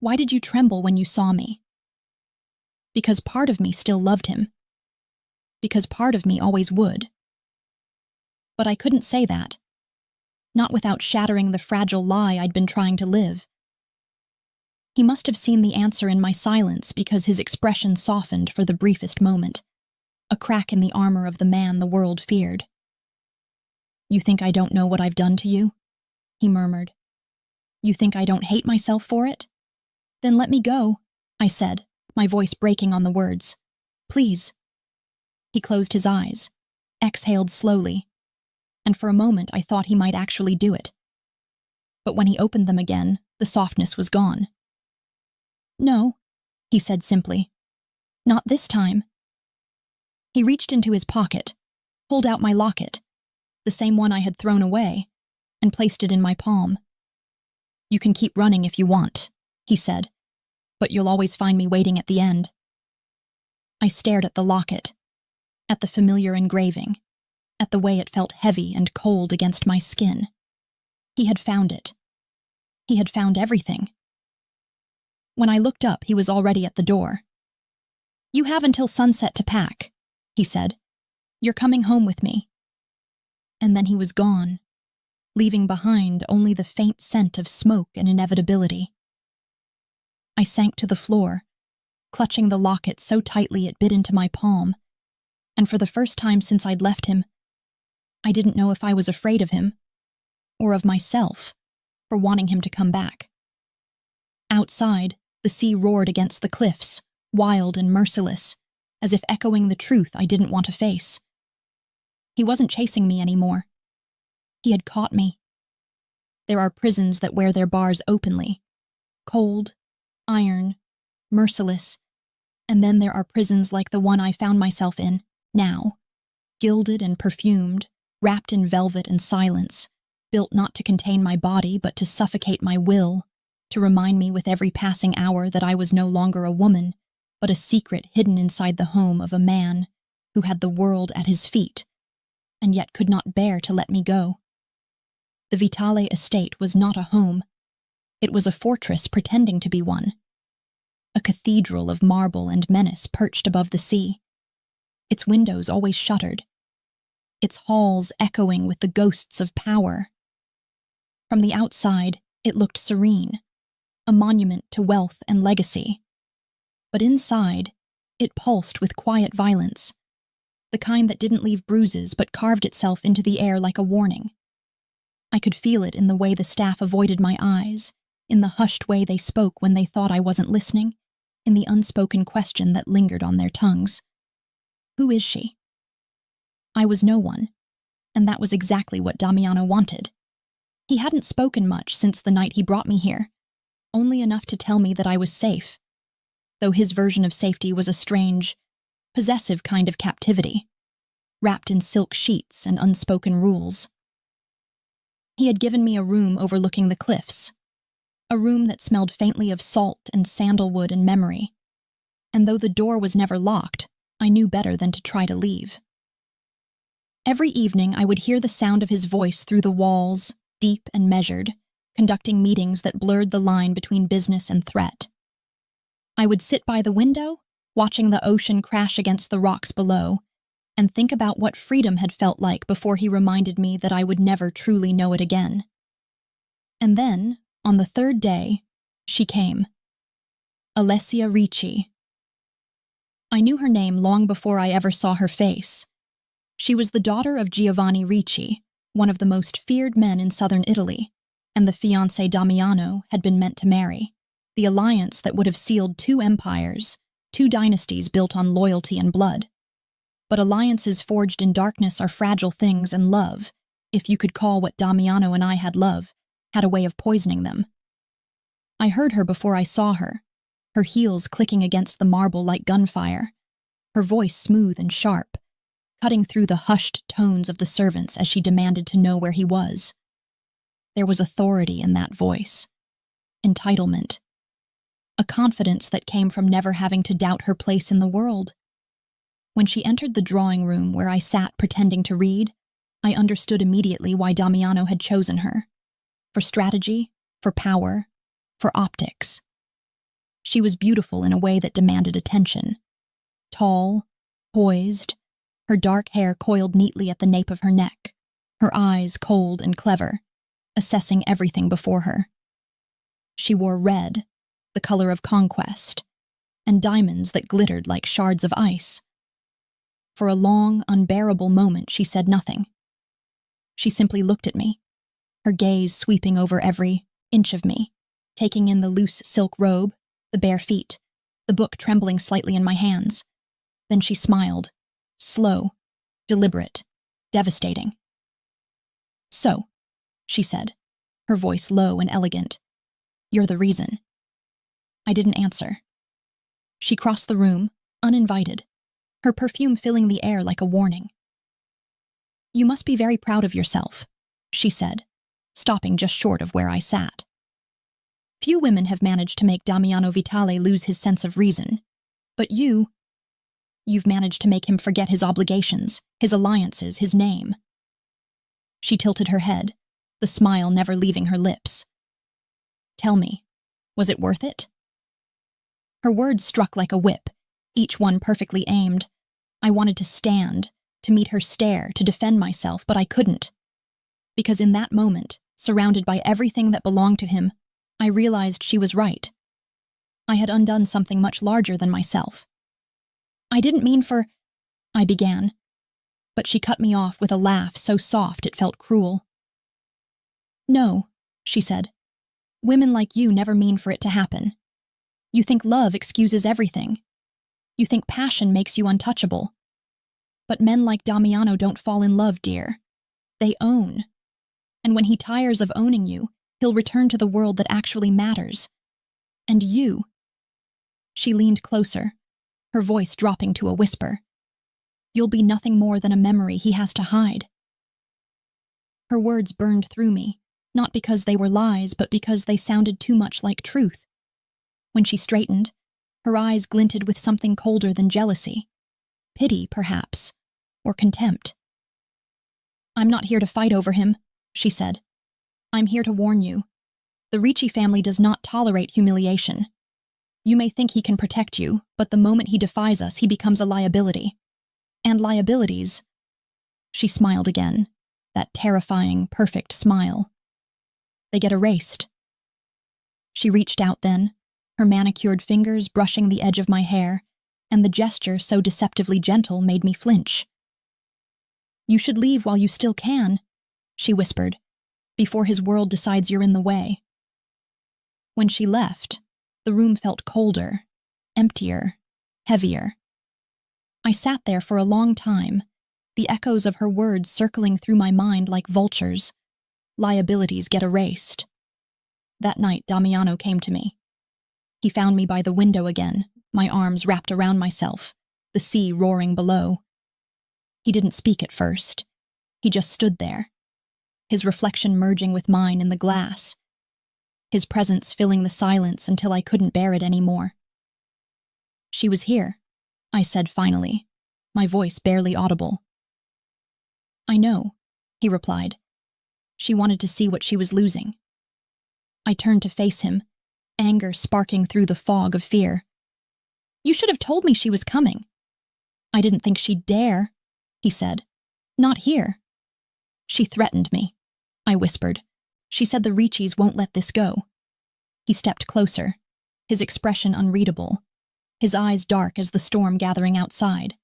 "Why did you tremble when you saw me?" Because part of me still loved him. Because part of me always would. But I couldn't say that. Not without shattering the fragile lie I'd been trying to live. He must have seen the answer in my silence because his expression softened for the briefest moment, a crack in the armor of the man the world feared. "You think I don't know what I've done to you?" he murmured. "You think I don't hate myself for it? Then let me go," I said, my voice breaking on the words. "Please." He closed his eyes, exhaled slowly, and for a moment I thought he might actually do it. But when he opened them again, the softness was gone. "No," he said simply. "Not this time." He reached into his pocket, pulled out my locket, the same one I had thrown away, and placed it in my palm. "You can keep running if you want," he said, "but you'll always find me waiting at the end." I stared at the locket, at the familiar engraving, at the way it felt heavy and cold against my skin. He had found it. He had found everything. When I looked up, he was already at the door. "You have until sunset to pack," he said. "You're coming home with me." And then he was gone, leaving behind only the faint scent of smoke and inevitability. I sank to the floor, clutching the locket so tightly it bit into my palm, and for the first time since I'd left him, I didn't know if I was afraid of him, or of myself, for wanting him to come back. Outside, the sea roared against the cliffs, wild and merciless, as if echoing the truth I didn't want to face. He wasn't chasing me anymore. He had caught me. There are prisons that wear their bars openly, cold, iron, merciless, and then there are prisons like the one I found myself in, Now, gilded and perfumed, wrapped in velvet and silence, built not to contain my body but to suffocate my will, to remind me with every passing hour that I was no longer a woman, but a secret hidden inside the home of a man who had the world at his feet, and yet could not bear to let me go. The Vitale estate was not a home. It was a fortress pretending to be one. A cathedral of marble and menace perched above the sea. Its windows always shuttered. Its halls echoing with the ghosts of power. From the outside, it looked serene, a monument to wealth and legacy. But inside, it pulsed with quiet violence, the kind that didn't leave bruises but carved itself into the air like a warning. I could feel it in the way the staff avoided my eyes, in the hushed way they spoke when they thought I wasn't listening, in the unspoken question that lingered on their tongues. Who is she? I was no one, and that was exactly what Damiano wanted. He hadn't spoken much since the night he brought me here, only enough to tell me that I was safe, though his version of safety was a strange, possessive kind of captivity, wrapped in silk sheets and unspoken rules. He had given me a room overlooking the cliffs, a room that smelled faintly of salt and sandalwood and memory, and though the door was never locked, I knew better than to try to leave. Every evening I would hear the sound of his voice through the walls, deep and measured, conducting meetings that blurred the line between business and threat. I would sit by the window, watching the ocean crash against the rocks below, and think about what freedom had felt like before he reminded me that I would never truly know it again. And then, on the third day, she came. Alessia Ricci. I knew her name long before I ever saw her face. She was the daughter of Giovanni Ricci, one of the most feared men in southern Italy, and the fiancé Damiano had been meant to marry, the alliance that would have sealed two empires, two dynasties built on loyalty and blood. But alliances forged in darkness are fragile things, and love, if you could call what Damiano and I had love, had a way of poisoning them. I heard her before I saw her, her heels clicking against the marble like gunfire, her voice smooth and sharp, cutting through the hushed tones of the servants as she demanded to know where he was. There was authority in that voice, entitlement, a confidence that came from never having to doubt her place in the world. When she entered the drawing room where I sat pretending to read, I understood immediately why Damiano had chosen her. For strategy, for power, for optics. She was beautiful in a way that demanded attention. Tall, poised, her dark hair coiled neatly at the nape of her neck, her eyes cold and clever, assessing everything before her. She wore red, the color of conquest, and diamonds that glittered like shards of ice. For a long, unbearable moment, she said nothing. She simply looked at me, her gaze sweeping over every inch of me, taking in the loose silk robe, the bare feet, the book trembling slightly in my hands. Then she smiled, slow, deliberate, devastating. "So," she said, her voice low and elegant, "you're the reason." I didn't answer. She crossed the room, uninvited, her perfume filling the air like a warning. "You must be very proud of yourself," she said, stopping just short of where I sat. "Few women have managed to make Damiano Vitale lose his sense of reason, but you've managed to make him forget his obligations, his alliances, his name." She tilted her head, the smile never leaving her lips. "Tell me, was it worth it?" Her words struck like a whip, each one perfectly aimed. I wanted to stand, to meet her stare, to defend myself, but I couldn't. Because in that moment, surrounded by everything that belonged to him, I realized she was right. I had undone something much larger than myself. "I didn't mean for—" I began, but she cut me off with a laugh so soft it felt cruel. "No," she said, "women like you never mean for it to happen. You think love excuses everything. You think passion makes you untouchable. But men like Damiano don't fall in love, dear. They own. And when he tires of owning you, he'll return to the world that actually matters. And you—" She leaned closer, her voice dropping to a whisper. You'll be nothing more than a memory he has to hide." Her words burned through me, not because they were lies, but because they sounded too much like truth. When she straightened, her eyes glinted with something colder than jealousy. Pity, perhaps, or contempt. "I'm not here to fight over him," she said. "I'm here to warn you. The Ricci family does not tolerate humiliation. You may think he can protect you, but the moment he defies us, he becomes a liability. And liabilities—" She smiled again, that terrifying, perfect smile. "They get erased." She reached out then, her manicured fingers brushing the edge of my hair, and the gesture so deceptively gentle made me flinch. "You should leave while you still can," she whispered, "before his world decides you're in the way." When she left, the room felt colder, emptier, heavier. I sat there for a long time, the echoes of her words circling through my mind like vultures. Liabilities get erased. That night, Damiano came to me. He found me by the window again, my arms wrapped around myself, the sea roaring below. He didn't speak at first. He just stood there, his reflection merging with mine in the glass, his presence filling the silence until I couldn't bear it anymore. "She was here," I said finally, my voice barely audible. "I know," he replied. "She wanted to see what she was losing." I turned to face him, anger sparking through the fog of fear. "You should have told me she was coming." "I didn't think she'd dare," he said. "Not here." "She threatened me," I whispered. "She said the Riccis won't let this go." He stepped closer, his expression unreadable, his eyes dark as the storm gathering outside.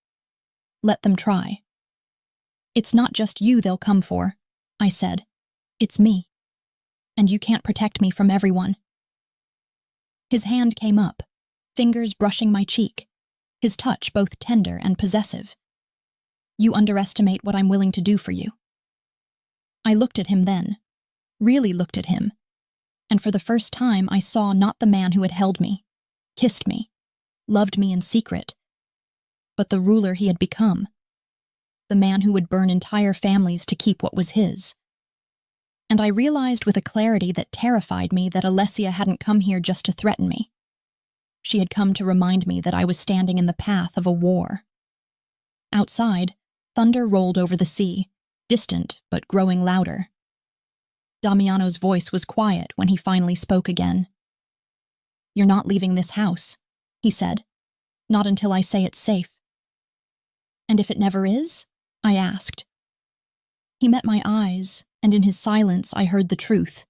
"Let them try." "It's not just you they'll come for," I said. "It's me. And you can't protect me from everyone." His hand came up, fingers brushing my cheek, his touch both tender and possessive. "You underestimate what I'm willing to do for you." I looked at him then, really looked at him, and for the first time I saw not the man who had held me, kissed me, loved me in secret, but the ruler he had become, the man who would burn entire families to keep what was his. And I realized with a clarity that terrified me that Alessia hadn't come here just to threaten me. She had come to remind me that I was standing in the path of a war. Outside, thunder rolled over the sea, distant but growing louder. Damiano's voice was quiet when he finally spoke again. "You're not leaving this house," he said. "Not until I say it's safe." "And if it never is?" I asked. He met my eyes, and in his silence I heard the truth.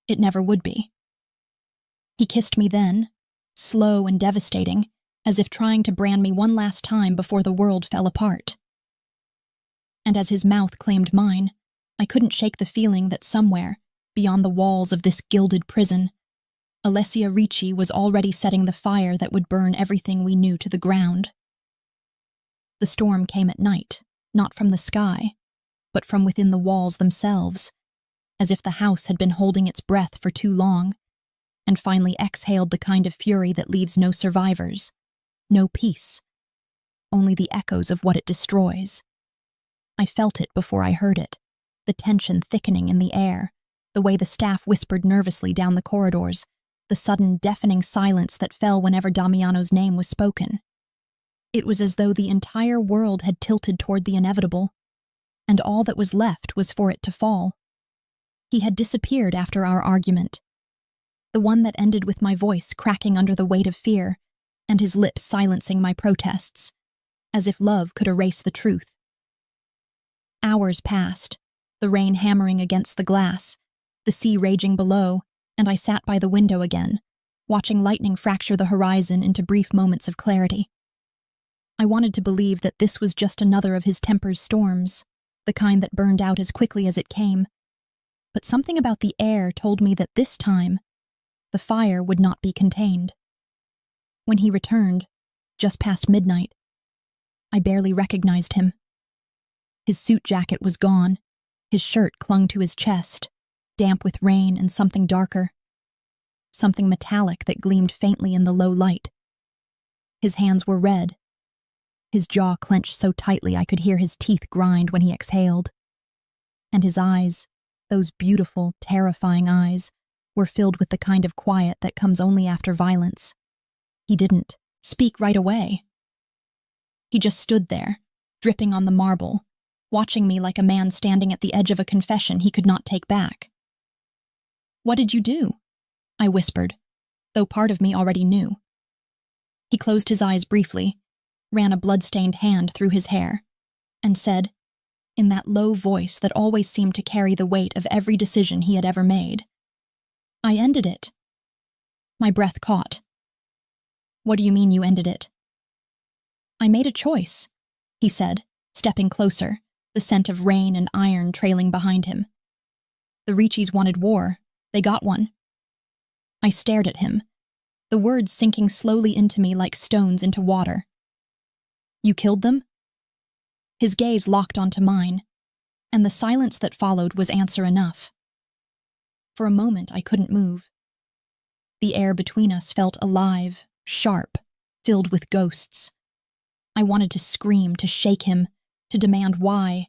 It never would be. He kissed me then, slow and devastating, as if trying to brand me one last time before the world fell apart. And as his mouth claimed mine, I couldn't shake the feeling that somewhere, beyond the walls of this gilded prison, Alessia Ricci was already setting the fire that would burn everything we knew to the ground. The storm came at night, not from the sky, but from within the walls themselves, as if the house had been holding its breath for too long, and finally exhaled the kind of fury that leaves no survivors, no peace, only the echoes of what it destroys. I felt it before I heard it, the tension thickening in the air, the way the staff whispered nervously down the corridors, the sudden deafening silence that fell whenever Damiano's name was spoken. It was as though the entire world had tilted toward the inevitable, and all that was left was for it to fall. He had disappeared after our argument, the one that ended with my voice cracking under the weight of fear, and his lips silencing my protests, as if love could erase the truth. Hours passed, the rain hammering against the glass, the sea raging below, and I sat by the window again, watching lightning fracture the horizon into brief moments of clarity. I wanted to believe that this was just another of his temper's storms, the kind that burned out as quickly as it came, but something about the air told me that this time, the fire would not be contained. When he returned, just past midnight, I barely recognized him. His suit jacket was gone, his shirt clung to his chest, damp with rain and something darker, something metallic that gleamed faintly in the low light. His hands were red, His jaw clenched so tightly I could hear his teeth grind when he exhaled. And his eyes, those beautiful, terrifying eyes, were filled with the kind of quiet that comes only after violence. He didn't speak right away. He just stood there, dripping on the marble, watching me like a man standing at the edge of a confession he could not take back. "What did you do?" I whispered, though part of me already knew. He closed his eyes briefly, ran a blood-stained hand through his hair, and said, in that low voice that always seemed to carry the weight of every decision he had ever made, "I ended it." My breath caught. "What do you mean you ended it?" "I made a choice," he said, stepping closer, the scent of rain and iron trailing behind him. "The Ricci's wanted war. They got one." I stared at him, the words sinking slowly into me like stones into water. "You killed them?" His gaze locked onto mine, and the silence that followed was answer enough. For a moment I couldn't move. The air between us felt alive, sharp, filled with ghosts. I wanted to scream, to shake him, to demand why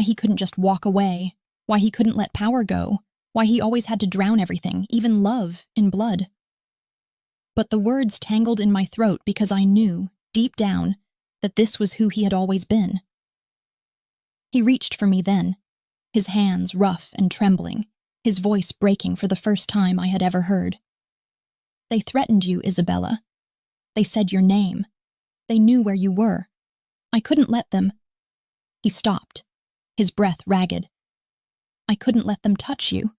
he couldn't just walk away, why he couldn't let power go, why he always had to drown everything, even love, in blood. But the words tangled in my throat because I knew, deep down, that this was who he had always been. He reached for me then, his hands rough and trembling, his voice breaking for the first time I had ever heard. "They threatened you, Isabella. They said your name. They knew where you were. I couldn't let them—" He stopped, his breath ragged. "I couldn't let them touch you."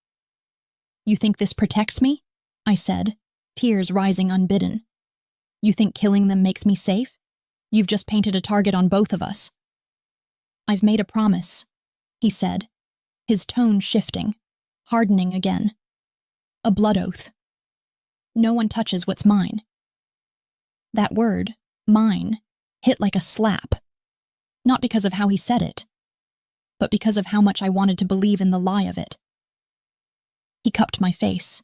"You think this protects me?" I said, tears rising unbidden. "You think killing them makes me safe? You've just painted a target on both of us." "I've made a promise," he said, his tone shifting, hardening again. "A blood oath. No one touches what's mine." That word, mine, hit like a slap. Not because of how he said it, but because of how much I wanted to believe in the lie of it. He cupped my face,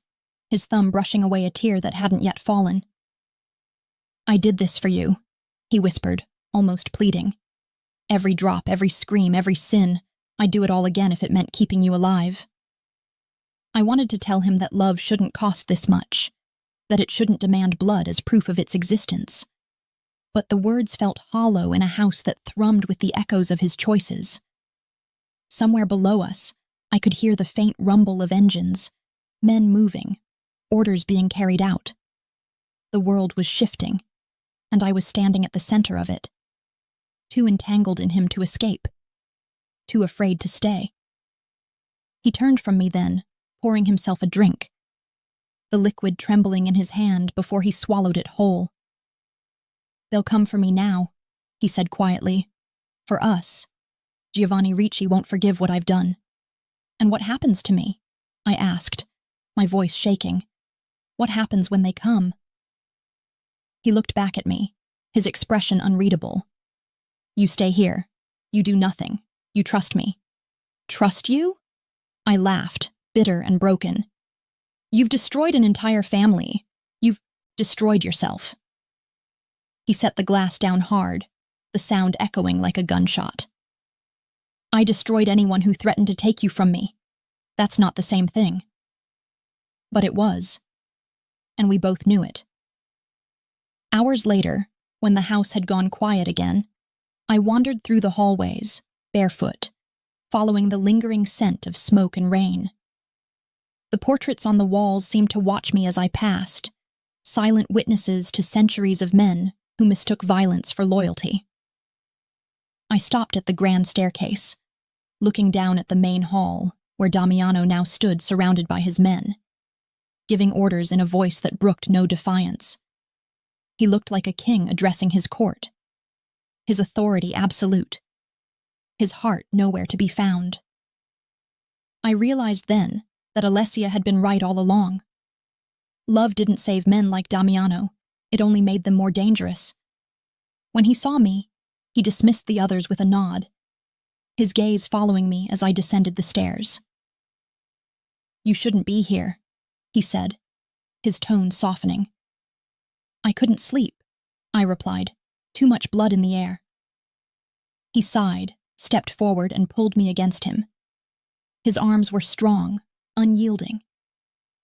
his thumb brushing away a tear that hadn't yet fallen. "I did this for you," he whispered, almost pleading. "Every drop, every scream, every sin, I'd do it all again if it meant keeping you alive." I wanted to tell him that love shouldn't cost this much, that it shouldn't demand blood as proof of its existence. But the words felt hollow in a house that thrummed with the echoes of his choices. Somewhere below us, I could hear the faint rumble of engines, men moving, orders being carried out. The world was shifting, and I was standing at the center of it, too entangled in him to escape, too afraid to stay. He turned from me then, pouring himself a drink, the liquid trembling in his hand before he swallowed it whole. "They'll come for me now," he said quietly. "For us. Giovanni Ricci won't forgive what I've done." "And what happens to me?" I asked, my voice shaking. "What happens when they come?" He looked back at me, his expression unreadable. "You stay here. You do nothing. You trust me." "Trust you?" I laughed, bitter and broken. "You've destroyed an entire family. You've destroyed yourself." He set the glass down hard, the sound echoing like a gunshot. "I destroyed anyone who threatened to take you from me. That's not the same thing." But it was, and we both knew it. Hours later, when the house had gone quiet again, I wandered through the hallways, barefoot, following the lingering scent of smoke and rain. The portraits on the walls seemed to watch me as I passed, silent witnesses to centuries of men who mistook violence for loyalty. I stopped at the grand staircase, looking down at the main hall, where Damiano now stood surrounded by his men, giving orders in a voice that brooked no defiance. He looked like a king addressing his court, his authority absolute, his heart nowhere to be found. I realized then that Alessia had been right all along. Love didn't save men like Damiano, it only made them more dangerous. When he saw me, he dismissed the others with a nod, his gaze following me as I descended the stairs. "You shouldn't be here," he said, his tone softening. "I couldn't sleep," I replied. "Too much blood in the air." He sighed, stepped forward, and pulled me against him. His arms were strong, unyielding,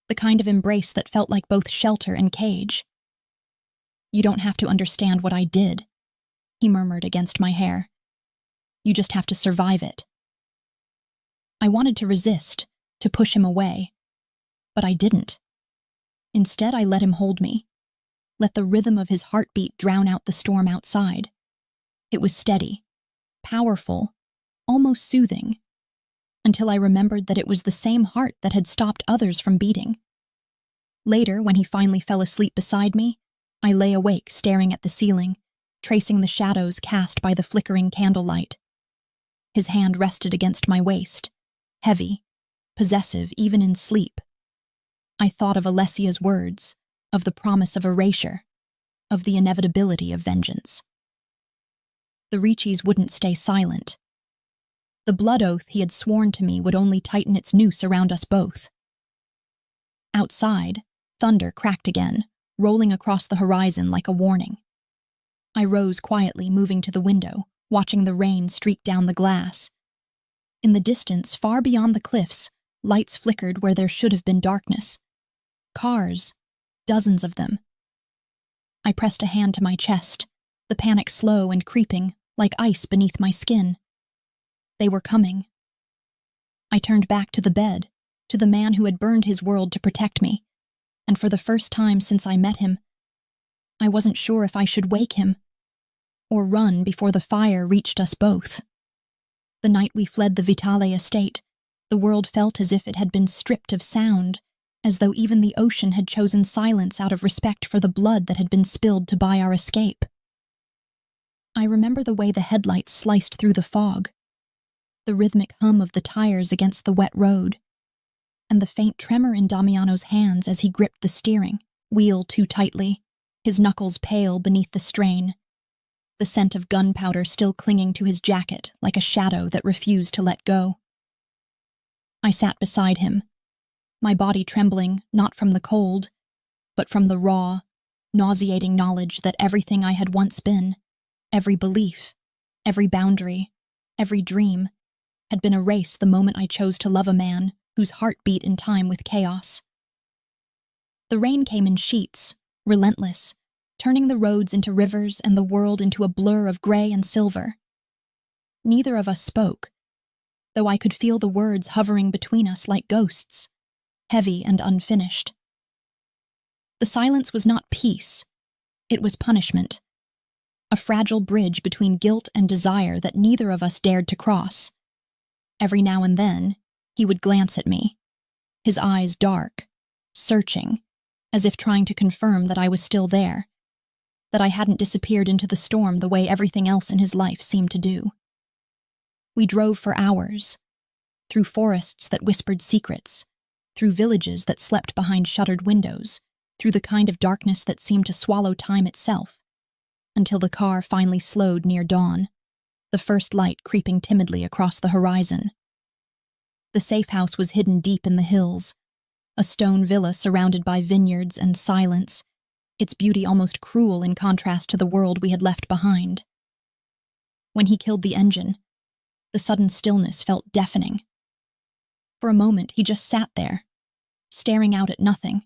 the kind of embrace that felt like both shelter and cage. "You don't have to understand what I did," he murmured against my hair. "You just have to survive it." I wanted to resist, to push him away, but I didn't. Instead, I let him hold me, let the rhythm of his heartbeat drown out the storm outside. It was steady, powerful, almost soothing, until I remembered that it was the same heart that had stopped others from beating. Later, when he finally fell asleep beside me, I lay awake staring at the ceiling, tracing the shadows cast by the flickering candlelight. His hand rested against my waist, heavy, possessive even in sleep. I thought of Alessia's words, of the promise of erasure, of the inevitability of vengeance. The Ricci's wouldn't stay silent. The blood oath he had sworn to me would only tighten its noose around us both. Outside, thunder cracked again, rolling across the horizon like a warning. I rose quietly, moving to the window, watching the rain streak down the glass. In the distance, far beyond the cliffs, lights flickered where there should have been darkness. Cars, dozens of them. I pressed a hand to my chest, the panic slow and creeping, like ice beneath my skin. They were coming. I turned back to the bed, to the man who had burned his world to protect me, and for the first time since I met him, I wasn't sure if I should wake him, or run before the fire reached us both. The night we fled the Vitale estate, the world felt as if it had been stripped of sound, as though even the ocean had chosen silence out of respect for the blood that had been spilled to buy our escape. I remember the way the headlights sliced through the fog, the rhythmic hum of the tires against the wet road, and the faint tremor in Damiano's hands as he gripped the steering wheel too tightly, his knuckles pale beneath the strain, the scent of gunpowder still clinging to his jacket like a shadow that refused to let go. I sat beside him, my body trembling not from the cold, but from the raw, nauseating knowledge that everything I had once been, every belief, every boundary, every dream, had been erased the moment I chose to love a man whose heart beat in time with chaos. The rain came in sheets, relentless, turning the roads into rivers and the world into a blur of gray and silver. Neither of us spoke, though I could feel the words hovering between us like ghosts, heavy and unfinished. The silence was not peace, it was punishment, a fragile bridge between guilt and desire that neither of us dared to cross. Every now and then, he would glance at me, his eyes dark, searching, as if trying to confirm that I was still there, that I hadn't disappeared into the storm the way everything else in his life seemed to do. We drove for hours, through forests that whispered secrets, through villages that slept behind shuttered windows, through the kind of darkness that seemed to swallow time itself, until the car finally slowed near dawn, the first light creeping timidly across the horizon. The safe house was hidden deep in the hills, a stone villa surrounded by vineyards and silence, its beauty almost cruel in contrast to the world we had left behind. When he killed the engine, the sudden stillness felt deafening. For a moment, he just sat there, staring out at nothing,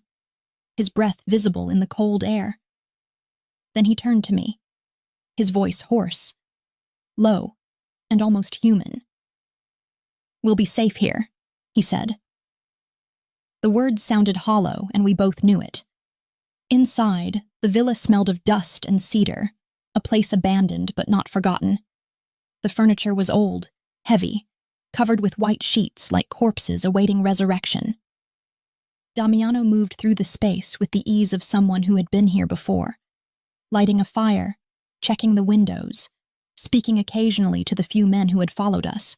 his breath visible in the cold air. Then he turned to me, his voice hoarse, low, and almost human. "We'll be safe here," he said. The words sounded hollow, and we both knew it. Inside, the villa smelled of dust and cedar, a place abandoned but not forgotten. The furniture was old, heavy, covered with white sheets like corpses awaiting resurrection. Damiano moved through the space with the ease of someone who had been here before, lighting a fire, checking the windows, speaking occasionally to the few men who had followed us.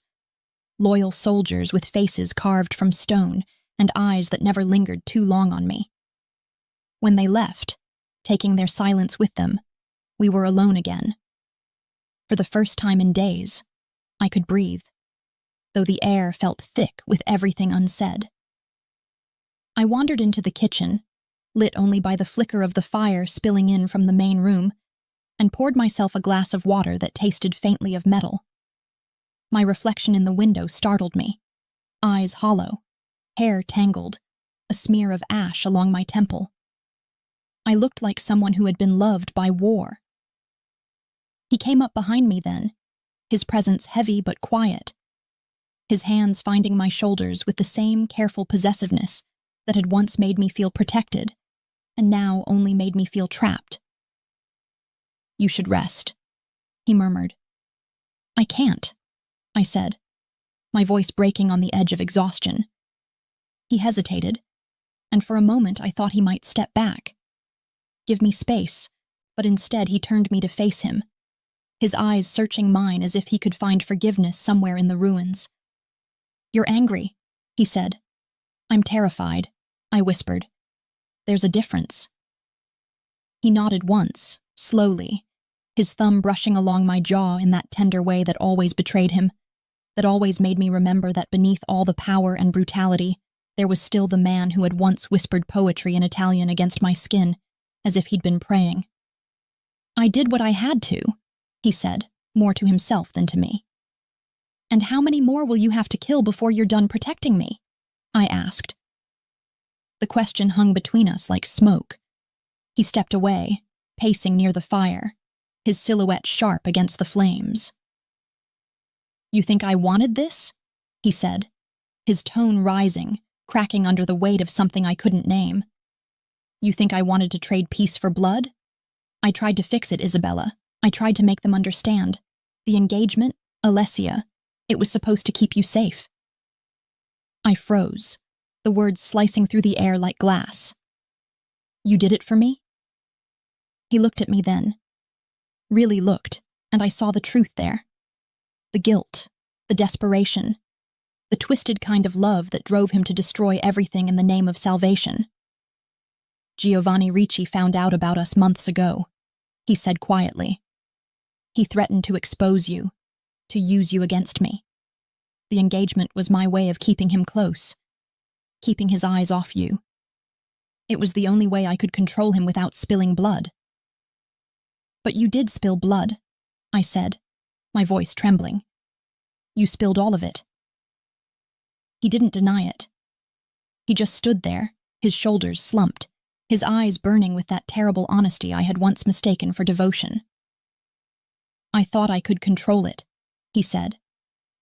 Loyal soldiers with faces carved from stone and eyes that never lingered too long on me. When they left, taking their silence with them, we were alone again. For the first time in days, I could breathe, though the air felt thick with everything unsaid. I wandered into the kitchen, lit only by the flicker of the fire spilling in from the main room, and poured myself a glass of water that tasted faintly of metal. My reflection in the window startled me. Eyes hollow, hair tangled, a smear of ash along my temple. I looked like someone who had been loved by war. He came up behind me then, his presence heavy but quiet, his hands finding my shoulders with the same careful possessiveness that had once made me feel protected and now only made me feel trapped. "You should rest," he murmured. "I can't," I said, my voice breaking on the edge of exhaustion. He hesitated, and for a moment I thought he might step back, give me space, but instead he turned me to face him, his eyes searching mine as if he could find forgiveness somewhere in the ruins. "You're angry," he said. "I'm terrified," I whispered. "There's a difference." He nodded once, slowly, his thumb brushing along my jaw in that tender way that always betrayed him, that always made me remember that beneath all the power and brutality, there was still the man who had once whispered poetry in Italian against my skin, as if he'd been praying. "I did what I had to," he said, more to himself than to me. "And how many more will you have to kill before you're done protecting me?" I asked. The question hung between us like smoke. He stepped away, pacing near the fire, his silhouette sharp against the flames. "You think I wanted this?" he said, his tone rising, cracking under the weight of something I couldn't name. "You think I wanted to trade peace for blood? I tried to fix it, Isabella. I tried to make them understand. The engagement, Alessia, it was supposed to keep you safe." I froze, the words slicing through the air like glass. "You did it for me?" He looked at me then. Really looked, and I saw the truth there. The guilt, the desperation, the twisted kind of love that drove him to destroy everything in the name of salvation. "Giovanni Ricci found out about us months ago," he said quietly. "He threatened to expose you, to use you against me. The engagement was my way of keeping him close, keeping his eyes off you. It was the only way I could control him without spilling blood." "But you did spill blood," I said, my voice trembling. "You spilled all of it." He didn't deny it. He just stood there, his shoulders slumped, his eyes burning with that terrible honesty I had once mistaken for devotion. "I thought I could control it," he said.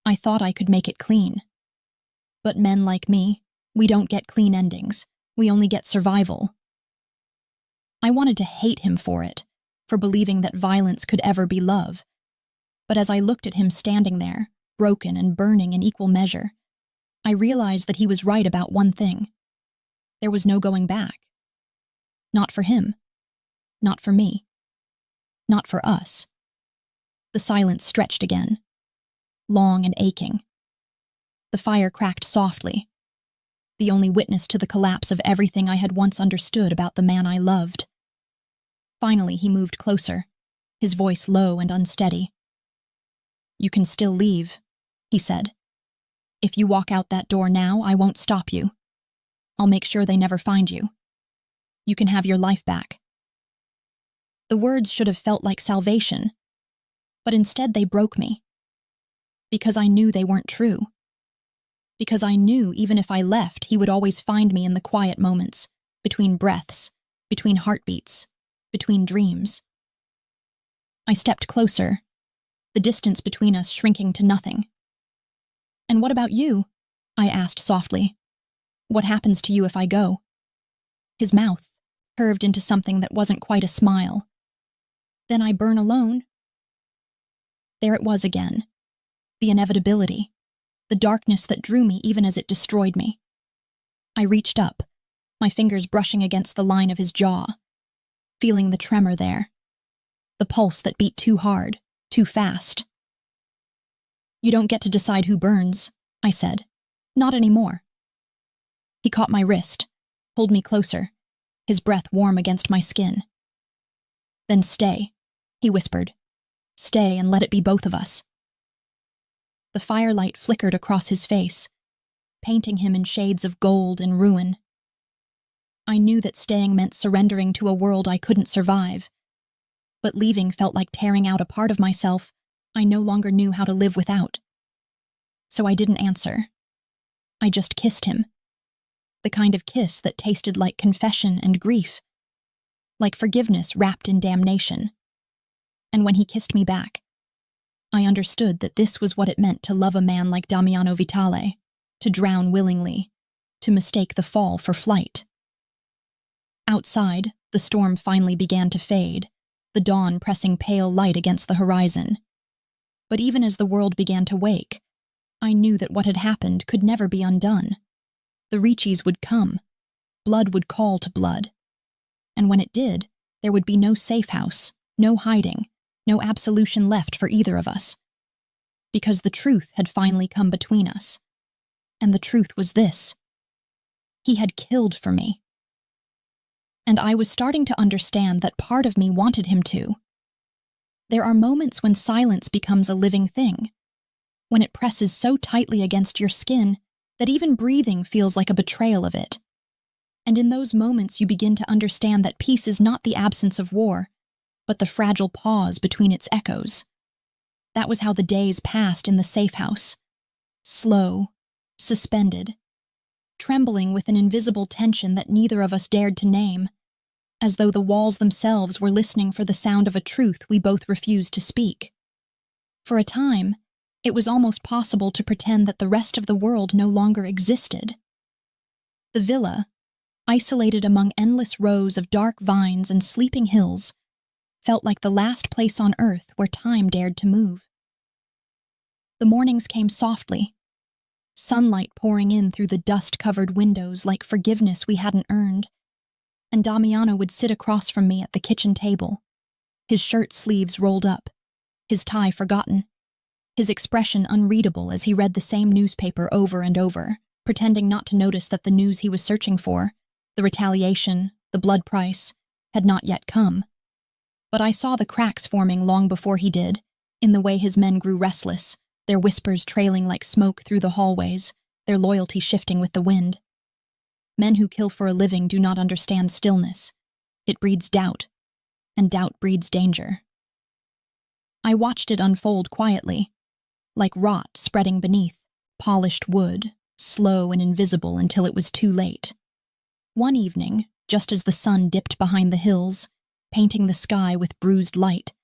"I thought I could make it clean. But men like me, we don't get clean endings. We only get survival." I wanted to hate him for it, for believing that violence could ever be love. But as I looked at him standing there, broken and burning in equal measure, I realized that he was right about one thing. There was no going back. Not for him. Not for me. Not for us. The silence stretched again, long and aching. The fire cracked softly, the only witness to the collapse of everything I had once understood about the man I loved. Finally, he moved closer, his voice low and unsteady. "You can still leave," he said. "If you walk out that door now, I won't stop you. I'll make sure they never find you. You can have your life back." The words should have felt like salvation, but instead they broke me. Because I knew they weren't true. Because I knew even if I left, he would always find me in the quiet moments, between breaths, between heartbeats, between dreams. I stepped closer, the distance between us shrinking to nothing. "And what about you?" I asked softly. "What happens to you if I go?" His mouth curved into something that wasn't quite a smile. "Then I burn alone?" There it was again. The inevitability. The darkness that drew me even as it destroyed me. I reached up, my fingers brushing against the line of his jaw, feeling the tremor there. The pulse that beat too hard, too fast. "You don't get to decide who burns," I said. "Not anymore." He caught my wrist, pulled me closer, his breath warm against my skin. "Then stay," he whispered. "Stay and let it be both of us." The firelight flickered across his face, painting him in shades of gold and ruin. I knew that staying meant surrendering to a world I couldn't survive, but leaving felt like tearing out a part of myself I no longer knew how to live without. so I didn't answer. I just kissed him. The kind of kiss that tasted like confession and grief, like forgiveness wrapped in damnation. And when he kissed me back, I understood that this was what it meant to love a man like Damiano Vitale, to drown willingly, to mistake the fall for flight. Outside, the storm finally began to fade, the dawn pressing pale light against the horizon. But even as the world began to wake, I knew that what had happened could never be undone. The Riccis would come. Blood would call to blood. And when it did, there would be no safe house, no hiding, no absolution left for either of us. Because the truth had finally come between us. And the truth was this: he had killed for me. And I was starting to understand that part of me wanted him to. There are moments when silence becomes a living thing, when it presses so tightly against your skin that even breathing feels like a betrayal of it. And in those moments you begin to understand that peace is not the absence of war, but the fragile pause between its echoes. That was how the days passed in the safe house. Slow, suspended, trembling with an invisible tension that neither of us dared to name, as though the walls themselves were listening for the sound of a truth we both refused to speak. For a time, it was almost possible to pretend that the rest of the world no longer existed. The villa, isolated among endless rows of dark vines and sleeping hills, felt like the last place on earth where time dared to move. The mornings came softly, sunlight pouring in through the dust-covered windows like forgiveness we hadn't earned, and Damiano would sit across from me at the kitchen table, his shirt sleeves rolled up, his tie forgotten, his expression unreadable as he read the same newspaper over and over, pretending not to notice that the news he was searching for, the retaliation, the blood price, had not yet come. But I saw the cracks forming long before he did, in the way his men grew restless, their whispers trailing like smoke through the hallways, their loyalty shifting with the wind. Men who kill for a living do not understand stillness. It breeds doubt, and doubt breeds danger. I watched it unfold quietly, like rot spreading beneath, polished wood, slow and invisible until it was too late. One evening, just as the sun dipped behind the hills, painting the sky with bruised light,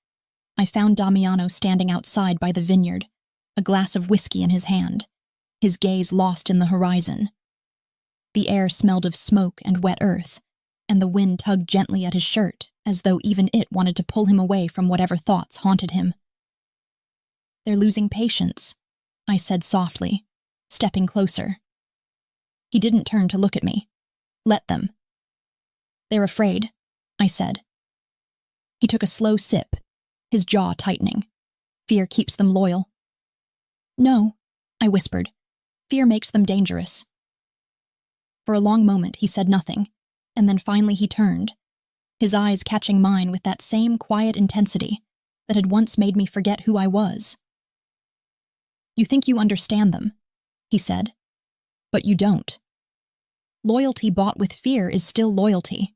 I found Damiano standing outside by the vineyard, a glass of whiskey in his hand, his gaze lost in the horizon. The air smelled of smoke and wet earth, and the wind tugged gently at his shirt, as though even it wanted to pull him away from whatever thoughts haunted him. "They're losing patience," I said softly, stepping closer. He didn't turn to look at me. "Let them." "They're afraid," I said. He took a slow sip, his jaw tightening. "Fear keeps them loyal." "No," I whispered. "Fear makes them dangerous." For a long moment he said nothing, and then finally he turned, his eyes catching mine with that same quiet intensity that had once made me forget who I was. "You think you understand them," he said, "but you don't. Loyalty bought with fear is still loyalty."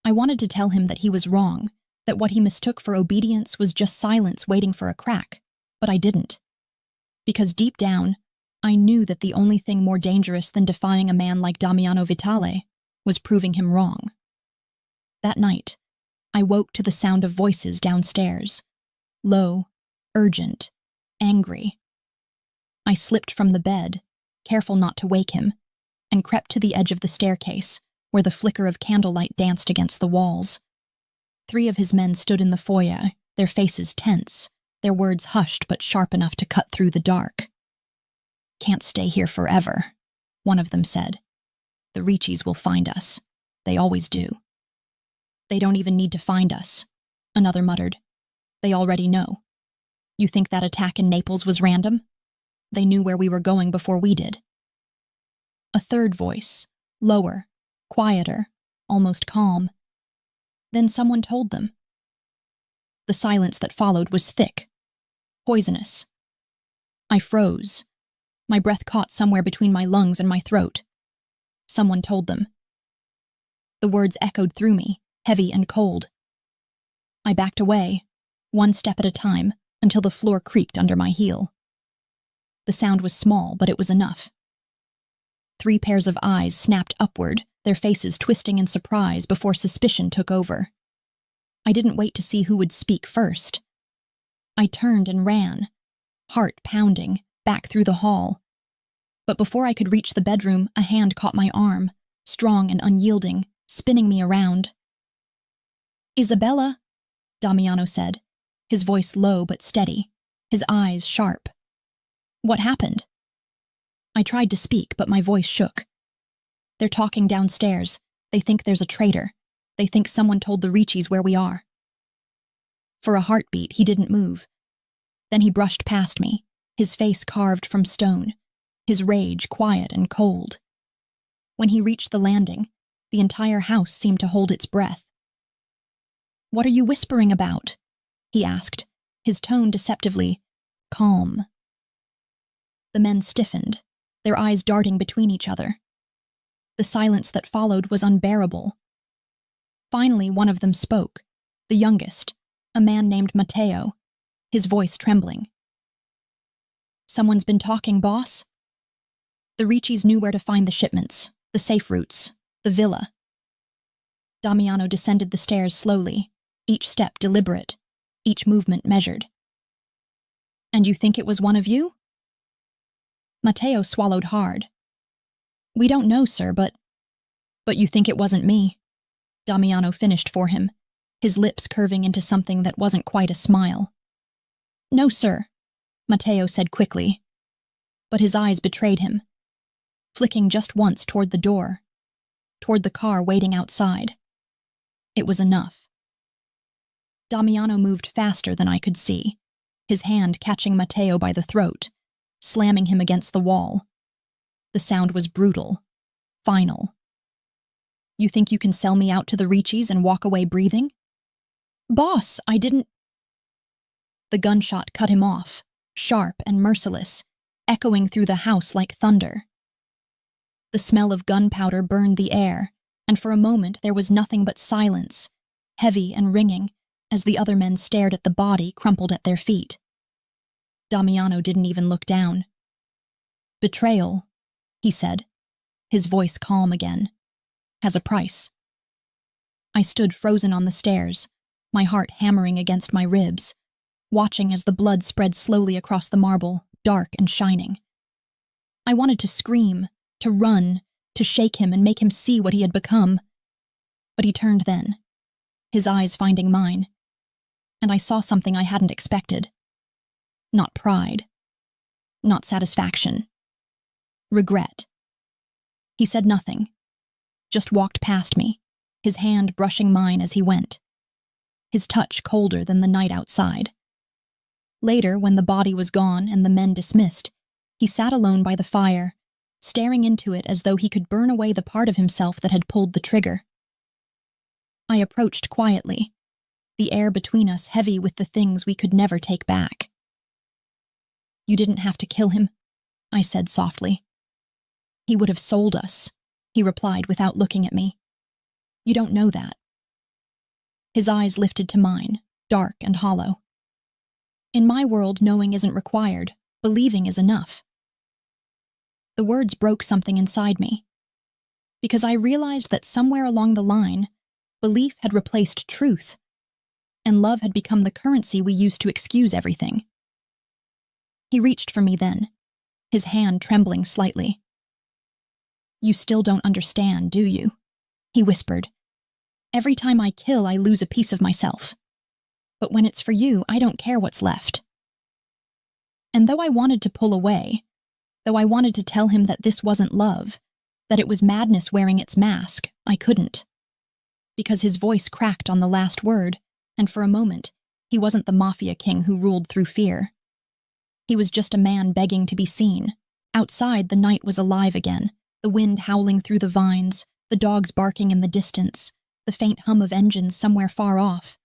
I wanted to tell him that he was wrong, that what he mistook for obedience was just silence waiting for a crack, but I didn't. Because deep down, I knew that the only thing more dangerous than defying a man like Damiano Vitale was proving him wrong. That night, I woke to the sound of voices downstairs, low, urgent, angry. I slipped from the bed, careful not to wake him, and crept to the edge of the staircase, where the flicker of candlelight danced against the walls. 3 of his men stood in the foyer, their faces tense, their words hushed but sharp enough to cut through the dark. "Can't stay here forever," one of them said. "The Riccis will find us. They always do." "They don't even need to find us," another muttered. "They already know. You think that attack in Naples was random? They knew where we were going before we did." A third voice, lower, quieter, almost calm. Then someone told them. The silence that followed was thick, poisonous. I froze. My breath caught somewhere between my lungs and my throat. Someone told them. The words echoed through me, heavy and cold. I backed away, one step at a time, until the floor creaked under my heel. The sound was small, but it was enough. 3 pairs of eyes snapped upward, their faces twisting in surprise before suspicion took over. I didn't wait to see who would speak first. I turned and ran, heart pounding, back through the hall. But before I could reach the bedroom, a hand caught my arm, strong and unyielding, spinning me around. "Isabella," Damiano said, his voice low but steady, his eyes sharp. "What happened?" I tried to speak, but my voice shook. "They're talking downstairs. They think there's a traitor. They think someone told the Ricci's where we are." For a heartbeat, he didn't move. Then he brushed past me, his face carved from stone, his rage quiet and cold. When he reached the landing, the entire house seemed to hold its breath. "What are you whispering about?" he asked, his tone deceptively calm. The men stiffened, their eyes darting between each other. The silence that followed was unbearable. Finally, one of them spoke, the youngest, a man named Matteo, his voice trembling. "Someone's been talking, boss?" The Ricci's knew where to find the shipments, the safe routes, the villa. Damiano descended the stairs slowly, each step deliberate, each movement measured. "And you think it was one of you?" Matteo swallowed hard. "We don't know, sir, but you think it wasn't me?" Damiano finished for him, his lips curving into something that wasn't quite a smile. "No, sir," Matteo said quickly, but his eyes betrayed him, flicking just once toward the door, toward the car waiting outside. It was enough. Damiano moved faster than I could see, his hand catching Matteo by the throat, slamming him against the wall. The sound was brutal, final. "You think you can sell me out to the Ricci's and walk away breathing?" "Boss, I didn't—" The gunshot cut him off, sharp and merciless, echoing through the house like thunder. The smell of gunpowder burned the air, and for a moment there was nothing but silence, heavy and ringing, as the other men stared at the body crumpled at their feet. Damiano didn't even look down. "Betrayal," he said, his voice calm again, "has a price." I stood frozen on the stairs, my heart hammering against my ribs, watching as the blood spread slowly across the marble, dark and shining. I wanted to scream, to run, to shake him and make him see what he had become. But he turned then, his eyes finding mine, and I saw something I hadn't expected. Not pride. Not satisfaction. Regret. He said nothing, just walked past me, his hand brushing mine as he went, his touch colder than the night outside. Later, when the body was gone and the men dismissed, he sat alone by the fire, staring into it as though he could burn away the part of himself that had pulled the trigger. I approached quietly, the air between us heavy with the things we could never take back. "You didn't have to kill him," I said softly. "He would have sold us," he replied without looking at me. "You don't know that." His eyes lifted to mine, dark and hollow. "In my world, knowing isn't required. Believing is enough." The words broke something inside me, because I realized that somewhere along the line, belief had replaced truth, and love had become the currency we used to excuse everything. He reached for me then, his hand trembling slightly. "You still don't understand, do you?" he whispered. "Every time I kill, I lose a piece of myself. But when it's for you, I don't care what's left." And though I wanted to pull away, though I wanted to tell him that this wasn't love, that it was madness wearing its mask, I couldn't. Because his voice cracked on the last word, and for a moment, he wasn't the Mafia king who ruled through fear. He was just a man begging to be seen. Outside, the night was alive again, the wind howling through the vines, the dogs barking in the distance, the faint hum of engines somewhere far off.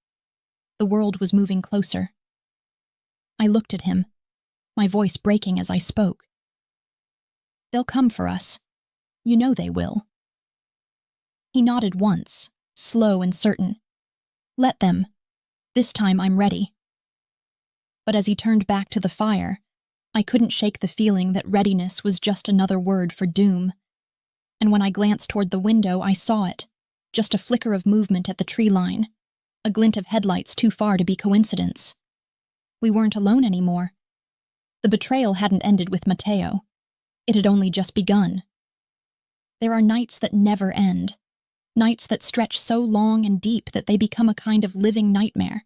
The world was moving closer. I looked at him, my voice breaking as I spoke. "They'll come for us. You know they will." He nodded once, slow and certain. "Let them. This time I'm ready." But as he turned back to the fire, I couldn't shake the feeling that readiness was just another word for doom. And when I glanced toward the window, I saw it. Just a flicker of movement at the tree line. A glint of headlights too far to be coincidence. We weren't alone anymore. The betrayal hadn't ended with Matteo. It had only just begun. There are nights that never end. Nights that stretch so long and deep that they become a kind of living nightmare.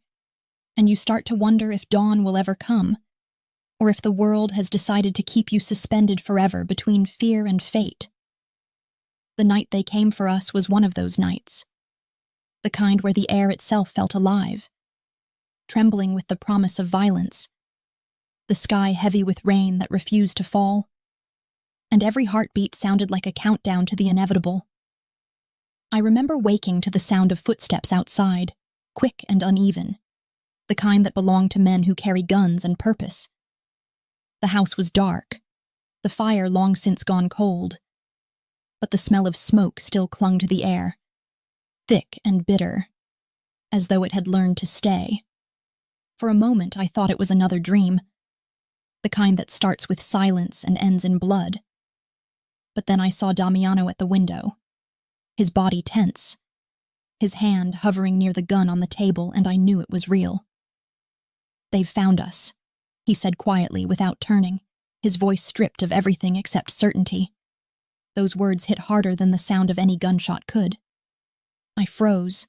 And you start to wonder if dawn will ever come, or if the world has decided to keep you suspended forever between fear and fate. The night they came for us was one of those nights. The kind where the air itself felt alive, trembling with the promise of violence, the sky heavy with rain that refused to fall, and every heartbeat sounded like a countdown to the inevitable. I remember waking to the sound of footsteps outside, quick and uneven, the kind that belong to men who carry guns and purpose. The house was dark, the fire long since gone cold, but the smell of smoke still clung to the air, thick and bitter, as though it had learned to stay. For a moment I thought it was another dream, the kind that starts with silence and ends in blood. But then I saw Damiano at the window, his body tense, his hand hovering near the gun on the table, and I knew it was real. "They've found us," he said quietly without turning, his voice stripped of everything except certainty. Those words hit harder than the sound of any gunshot could. I froze.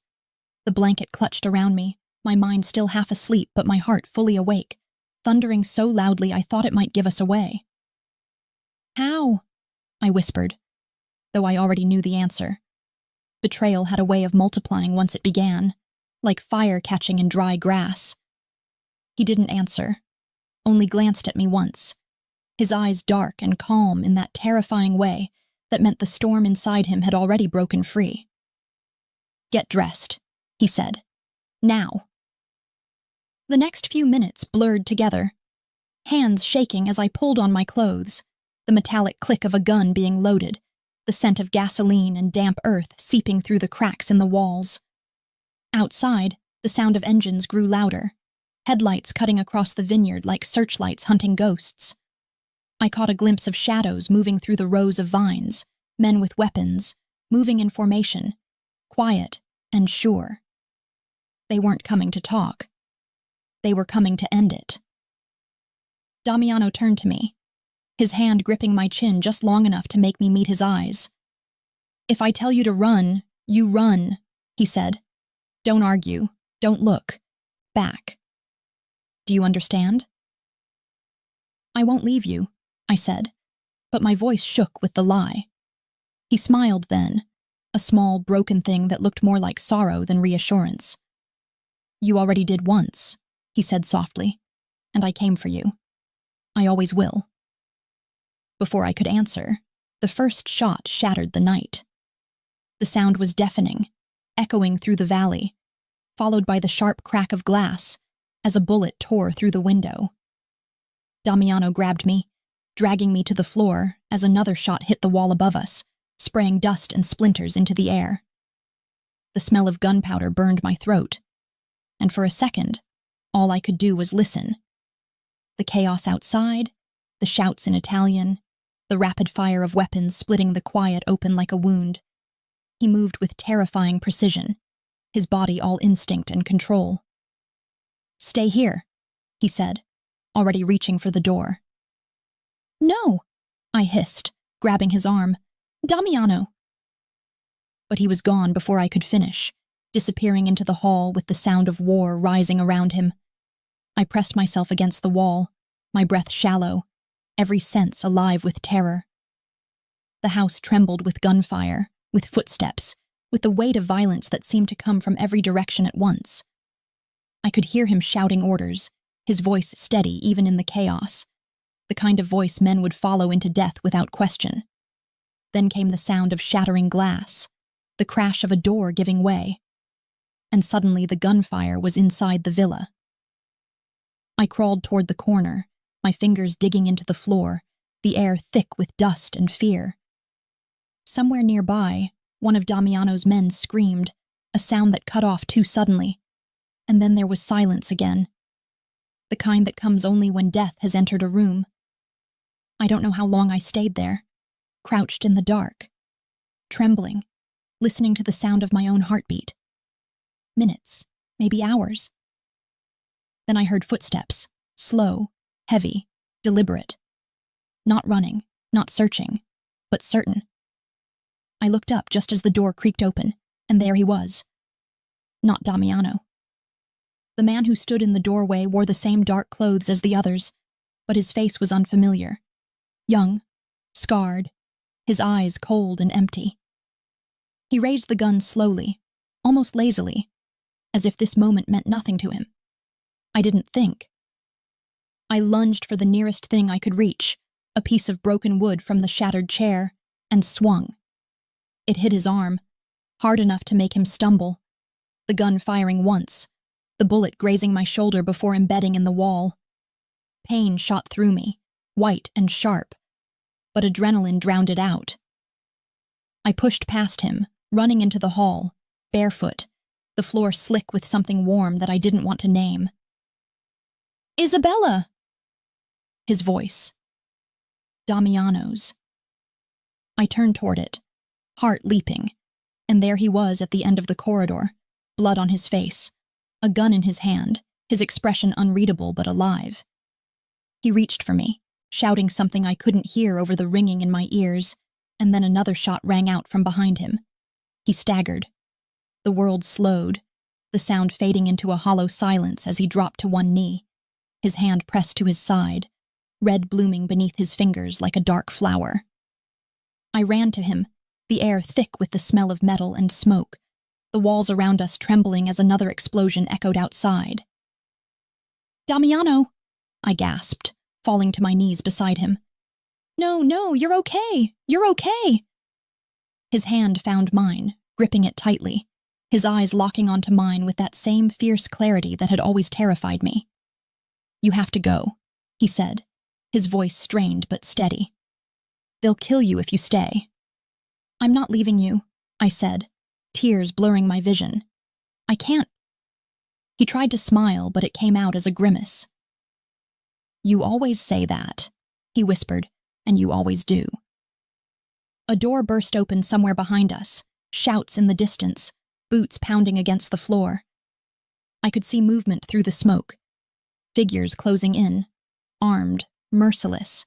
The blanket clutched around me, my mind still half asleep but my heart fully awake, thundering so loudly I thought it might give us away. "How?" I whispered, though I already knew the answer. Betrayal had a way of multiplying once it began, like fire catching in dry grass. He didn't answer, only glanced at me once, his eyes dark and calm in that terrifying way that meant the storm inside him had already broken free. "Get dressed," he said. "Now." The next few minutes blurred together, hands shaking as I pulled on my clothes, the metallic click of a gun being loaded, the scent of gasoline and damp earth seeping through the cracks in the walls. Outside, the sound of engines grew louder, headlights cutting across the vineyard like searchlights hunting ghosts. I caught a glimpse of shadows moving through the rows of vines, men with weapons, moving in formation, quiet and sure. They weren't coming to talk. They were coming to end it. Damiano turned to me, his hand gripping my chin just long enough to make me meet his eyes. "If I tell you to run, you run," he said. "Don't argue. Don't look. Back. Do you understand?" "I won't leave you," I said, but my voice shook with the lie. He smiled then, a small, broken thing that looked more like sorrow than reassurance. "You already did once," he said softly, "and I came for you. I always will." Before I could answer, the first shot shattered the night. The sound was deafening, echoing through the valley, followed by the sharp crack of glass as a bullet tore through the window. Damiano grabbed me, dragging me to the floor as another shot hit the wall above us, spraying dust and splinters into the air. The smell of gunpowder burned my throat, and for a second, all I could do was listen. The chaos outside, the shouts in Italian, the rapid fire of weapons splitting the quiet open like a wound. He moved with terrifying precision, his body all instinct and control. "Stay here," he said, already reaching for the door. "No," I hissed, grabbing his arm. "Damiano." But he was gone before I could finish, disappearing into the hall with the sound of war rising around him. I pressed myself against the wall, my breath shallow, every sense alive with terror. The house trembled with gunfire, with footsteps, with the weight of violence that seemed to come from every direction at once. I could hear him shouting orders, his voice steady even in the chaos, the kind of voice men would follow into death without question. Then came the sound of shattering glass, the crash of a door giving way, and suddenly the gunfire was inside the villa. I crawled toward the corner, my fingers digging into the floor, the air thick with dust and fear. Somewhere nearby, one of Damiano's men screamed, a sound that cut off too suddenly, and then there was silence again, the kind that comes only when death has entered a room, I don't know how long I stayed there, crouched in the dark, trembling, listening to the sound of my own heartbeat. Minutes, maybe hours. Then I heard footsteps, slow, heavy, deliberate. Not running, not searching, but certain. I looked up just as the door creaked open, and there he was. Not Damiano. The man who stood in the doorway wore the same dark clothes as the others, but his face was unfamiliar. Young, scarred, his eyes cold and empty. He raised the gun slowly, almost lazily, as if this moment meant nothing to him. I didn't think. I lunged for the nearest thing I could reach, a piece of broken wood from the shattered chair, and swung. It hit his arm, hard enough to make him stumble, the gun firing once, the bullet grazing my shoulder before embedding in the wall. Pain shot through me, white and sharp, but adrenaline drowned it out. I pushed past him, running into the hall, barefoot, the floor slick with something warm that I didn't want to name. "Isabella!" His voice. Damiano's. I turned toward it, heart leaping, and there he was at the end of the corridor, blood on his face, a gun in his hand, his expression unreadable but alive. He reached for me, shouting something I couldn't hear over the ringing in my ears, and then another shot rang out from behind him. He staggered. The world slowed, the sound fading into a hollow silence as he dropped to one knee, his hand pressed to his side, red blooming beneath his fingers like a dark flower. I ran to him, the air thick with the smell of metal and smoke, the walls around us trembling as another explosion echoed outside. "Damiano!" I gasped, falling to my knees beside him. No, you're okay! You're okay!" His hand found mine, gripping it tightly, his eyes locking onto mine with that same fierce clarity that had always terrified me. "You have to go," he said, his voice strained but steady. "They'll kill you if you stay." "I'm not leaving you," I said, tears blurring my vision. "I can't." He tried to smile, but it came out as a grimace. "You always say that," he whispered, "and you always do." A door burst open somewhere behind us, shouts in the distance, boots pounding against the floor. I could see movement through the smoke, figures closing in, armed, merciless.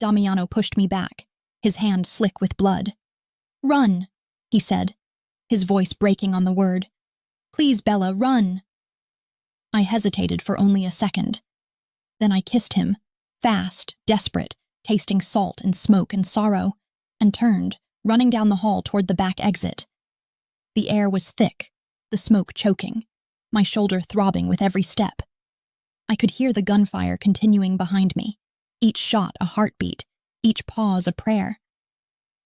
Damiano pushed me back, his hand slick with blood. "Run," he said, his voice breaking on the word. "Please, Bella, run." I hesitated for only a second. Then I kissed him, fast, desperate, tasting salt and smoke and sorrow, and turned, running down the hall toward the back exit. The air was thick, the smoke choking, my shoulder throbbing with every step. I could hear the gunfire continuing behind me, each shot a heartbeat, each pause a prayer.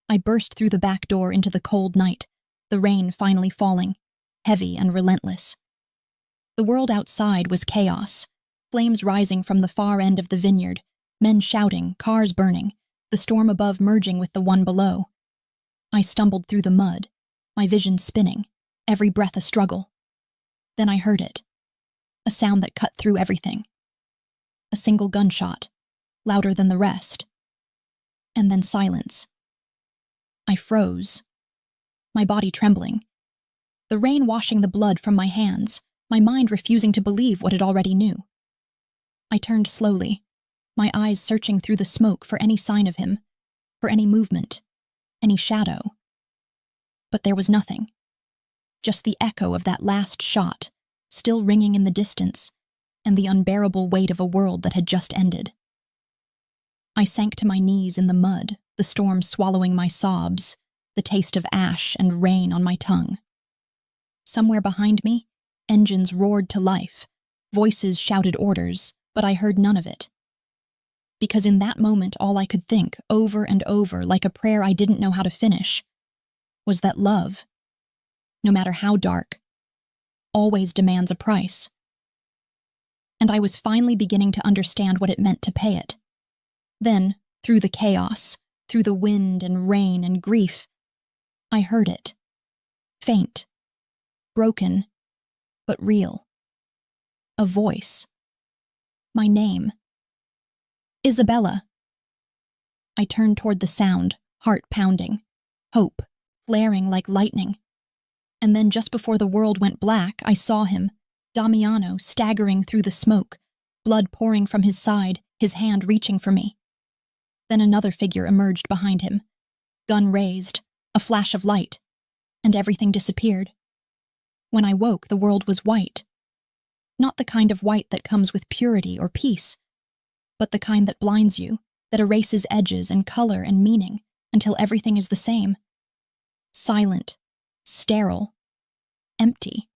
I burst through the back door into the cold night, the rain finally falling, heavy and relentless. The world outside was chaos, flames rising from the far end of the vineyard, men shouting, cars burning, the storm above merging with the one below. I stumbled through the mud, my vision spinning, every breath a struggle. Then I heard it, a sound that cut through everything. A single gunshot, louder than the rest. And then silence. I froze, my body trembling, the rain washing the blood from my hands, my mind refusing to believe what it already knew. I turned slowly, my eyes searching through the smoke for any sign of him, for any movement, any shadow. But there was nothing. Just the echo of that last shot, still ringing in the distance, and the unbearable weight of a world that had just ended. I sank to my knees in the mud, the storm swallowing my sobs, the taste of ash and rain on my tongue. Somewhere behind me, engines roared to life, voices shouted orders, but I heard none of it. Because in that moment all I could think, over and over, like a prayer I didn't know how to finish, was that love, no matter how dark, always demands a price. And I was finally beginning to understand what it meant to pay it. Then, through the chaos, through the wind and rain and grief, I heard it. Faint, broken, but real. A voice. My name. "Isabella," I turned toward the sound, heart pounding, hope flaring like lightning. And then just before the world went black, I saw him, Damiano, staggering through the smoke, blood pouring from his side, his hand reaching for me. Then another figure emerged behind him, gun raised, a flash of light, and everything disappeared. When I woke, the world was white. Not the kind of white that comes with purity or peace, but the kind that blinds you, that erases edges and color and meaning until everything is the same. Silent, sterile, empty.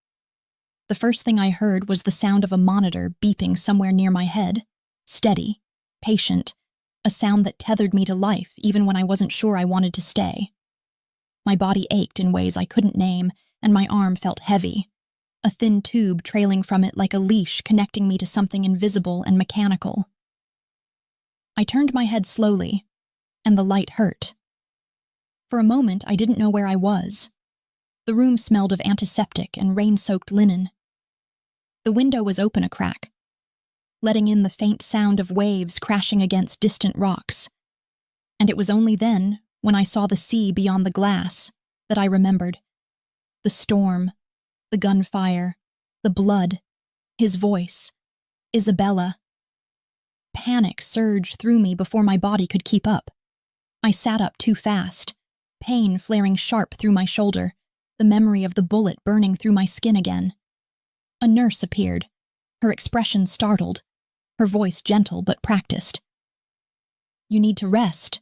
The first thing I heard was the sound of a monitor beeping somewhere near my head, steady, patient, a sound that tethered me to life even when I wasn't sure I wanted to stay. My body ached in ways I couldn't name, and my arm felt heavy, a thin tube trailing from it like a leash connecting me to something invisible and mechanical. I turned my head slowly, and the light hurt. For a moment, I didn't know where I was. The room smelled of antiseptic and rain-soaked linen. The window was open a crack, letting in the faint sound of waves crashing against distant rocks. And it was only then, when I saw the sea beyond the glass, that I remembered. The storm, the gunfire, the blood, his voice, Isabella. Panic surged through me before my body could keep up. I sat up too fast, pain flaring sharp through my shoulder, the memory of the bullet burning through my skin again. A nurse appeared, her expression startled, her voice gentle but practiced. "You need to rest,"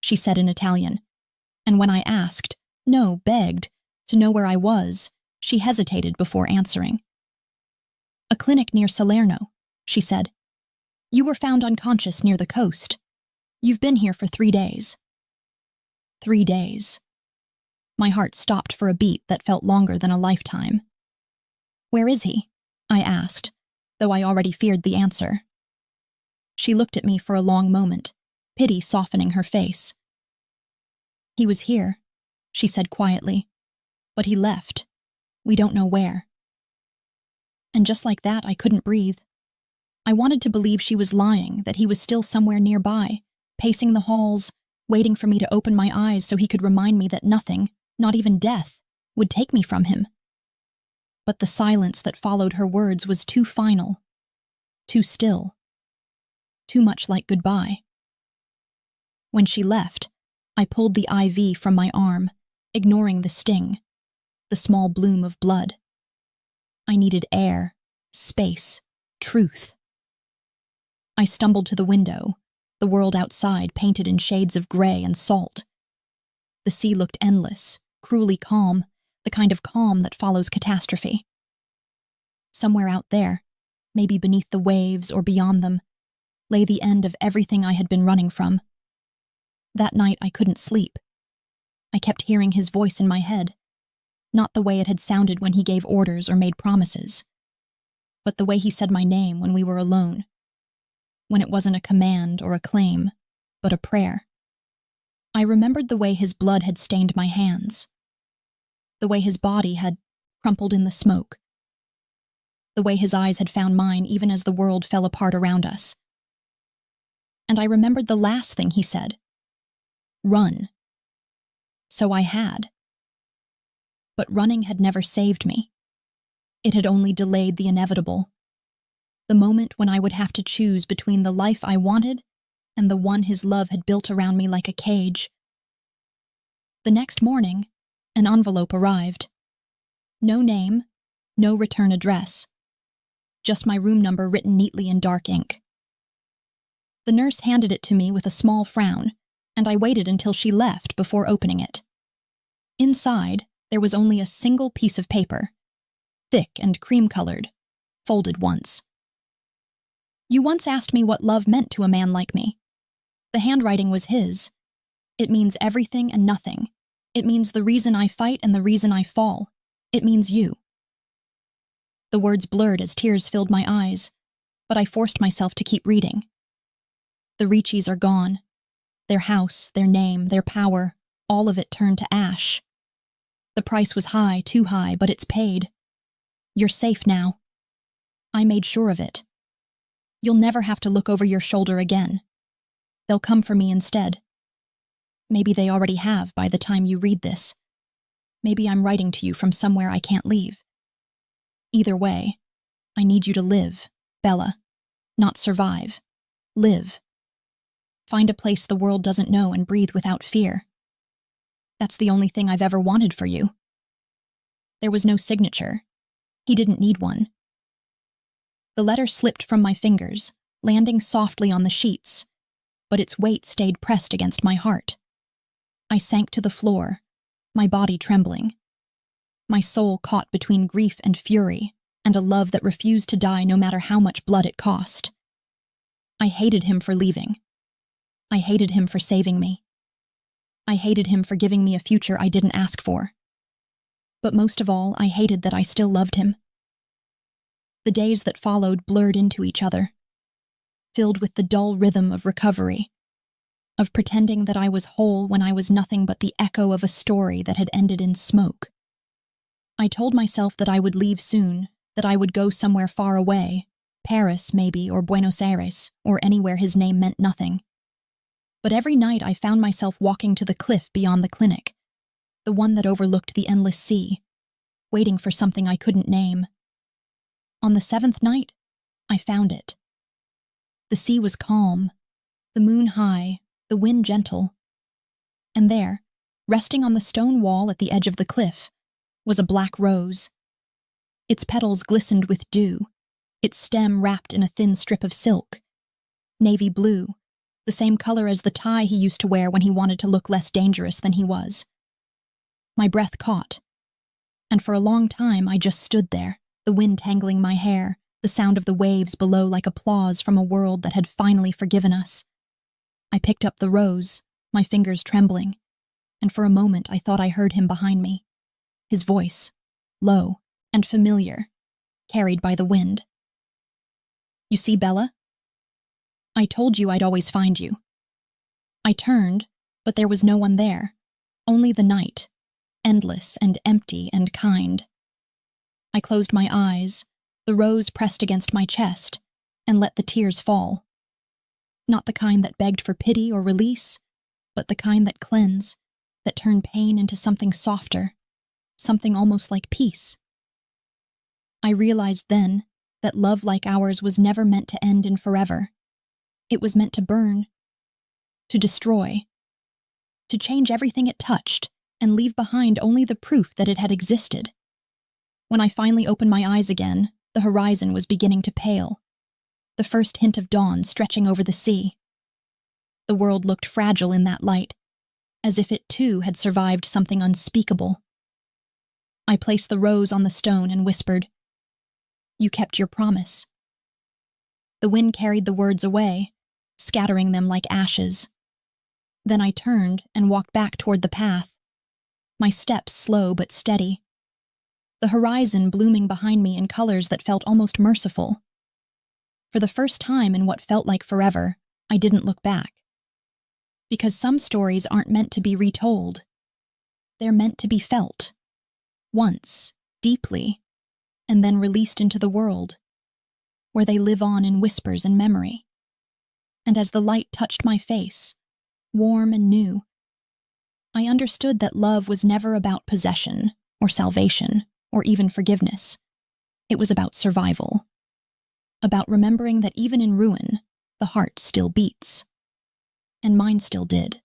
she said in Italian, and when I asked, no, begged, to know where I was, she hesitated before answering. "A clinic near Salerno," she said. "You were found unconscious near the coast. You've been here for 3 days." 3 days. My heart stopped for a beat that felt longer than a lifetime. "Where is he?" I asked, though I already feared the answer. She looked at me for a long moment, pity softening her face. "He was here," she said quietly, "but he left. We don't know where." And just like that, I couldn't breathe. I wanted to believe she was lying, that he was still somewhere nearby, pacing the halls, waiting for me to open my eyes so he could remind me that nothing, not even death, would take me from him. But the silence that followed her words was too final, too still, too much like goodbye. When she left, I pulled the IV from my arm, ignoring the sting, the small bloom of blood. I needed air, space, truth. I stumbled to the window, the world outside painted in shades of gray and salt. The sea looked endless, cruelly calm, the kind of calm that follows catastrophe. Somewhere out there, maybe beneath the waves or beyond them, lay the end of everything I had been running from. That night I couldn't sleep. I kept hearing his voice in my head, not the way it had sounded when he gave orders or made promises, but the way he said my name when we were alone, when it wasn't a command or a claim, but a prayer. I remembered the way his blood had stained my hands, the way his body had crumpled in the smoke, the way his eyes had found mine even as the world fell apart around us. And I remembered the last thing he said, "Run." So I had. But running had never saved me. It had only delayed the inevitable, the moment when I would have to choose between the life I wanted and the one his love had built around me like a cage. The next morning, an envelope arrived. No name, no return address, just my room number written neatly in dark ink. The nurse handed it to me with a small frown, and I waited until she left before opening it. Inside, there was only a single piece of paper, thick and cream-colored, folded once. "You once asked me what love meant to a man like me. The handwriting was his. It means everything and nothing. It means the reason I fight and the reason I fall. It means you." The words blurred as tears filled my eyes, but I forced myself to keep reading. The Ricci's are gone. Their house, their name, their power, all of it turned to ash. The price was high, too high, but it's paid. You're safe now. I made sure of it. You'll never have to look over your shoulder again. They'll come for me instead, Maybe they already have by the time you read this. Maybe I'm writing to you from somewhere I can't leave. Either way, I need you to live, Bella. Not survive. Live. Find a place the world doesn't know and breathe without fear. That's the only thing I've ever wanted for you. There was no signature. He didn't need one. The letter slipped from my fingers, landing softly on the sheets, but its weight stayed pressed against my heart. I sank to the floor, my body trembling. My soul caught between grief and fury, and a love that refused to die no matter how much blood it cost. I hated him for leaving. I hated him for saving me. I hated him for giving me a future I didn't ask for. But most of all, I hated that I still loved him. The days that followed blurred into each other, filled with the dull rhythm of recovery, of pretending that I was whole when I was nothing but the echo of a story that had ended in smoke. I told myself that I would leave soon, that I would go somewhere far away, Paris maybe, or Buenos Aires, or anywhere his name meant nothing. But every night I found myself walking to the cliff beyond the clinic, the one that overlooked the endless sea, waiting for something I couldn't name. On the 7th night, I found it. The sea was calm, the moon high, the wind gentle. And there, resting on the stone wall at the edge of the cliff, was a black rose. Its petals glistened with dew, its stem wrapped in a thin strip of silk. Navy blue, the same color as the tie he used to wear when he wanted to look less dangerous than he was. My breath caught, and for a long time I just stood there, the wind tangling my hair, the sound of the waves below like applause from a world that had finally forgiven us. I picked up the rose, my fingers trembling, and for a moment I thought I heard him behind me. His voice, low and familiar, carried by the wind. "You see, Bella? I told you I'd always find you." I turned, but there was no one there, only the night, endless and empty and kind. I closed my eyes, the rose pressed against my chest, and let the tears fall. Not the kind that begged for pity or release, but the kind that cleanse, that turn pain into something softer, something almost like peace. I realized then that love like ours was never meant to end in forever. It was meant to burn, to destroy, to change everything it touched and leave behind only the proof that it had existed. When I finally opened my eyes again, the horizon was beginning to pale, the first hint of dawn stretching over the sea. The world looked fragile in that light, as if it too had survived something unspeakable. I placed the rose on the stone and whispered, "You kept your promise." The wind carried the words away, scattering them like ashes. Then I turned and walked back toward the path, my steps slow but steady. The horizon blooming behind me in colors that felt almost merciful. For the first time in what felt like forever, I didn't look back. Because some stories aren't meant to be retold. They're meant to be felt. Once, deeply, and then released into the world, where they live on in whispers and memory. And as the light touched my face, warm and new, I understood that love was never about possession or salvation or even forgiveness. It was about survival. About remembering that even in ruin, the heart still beats. And mine still did.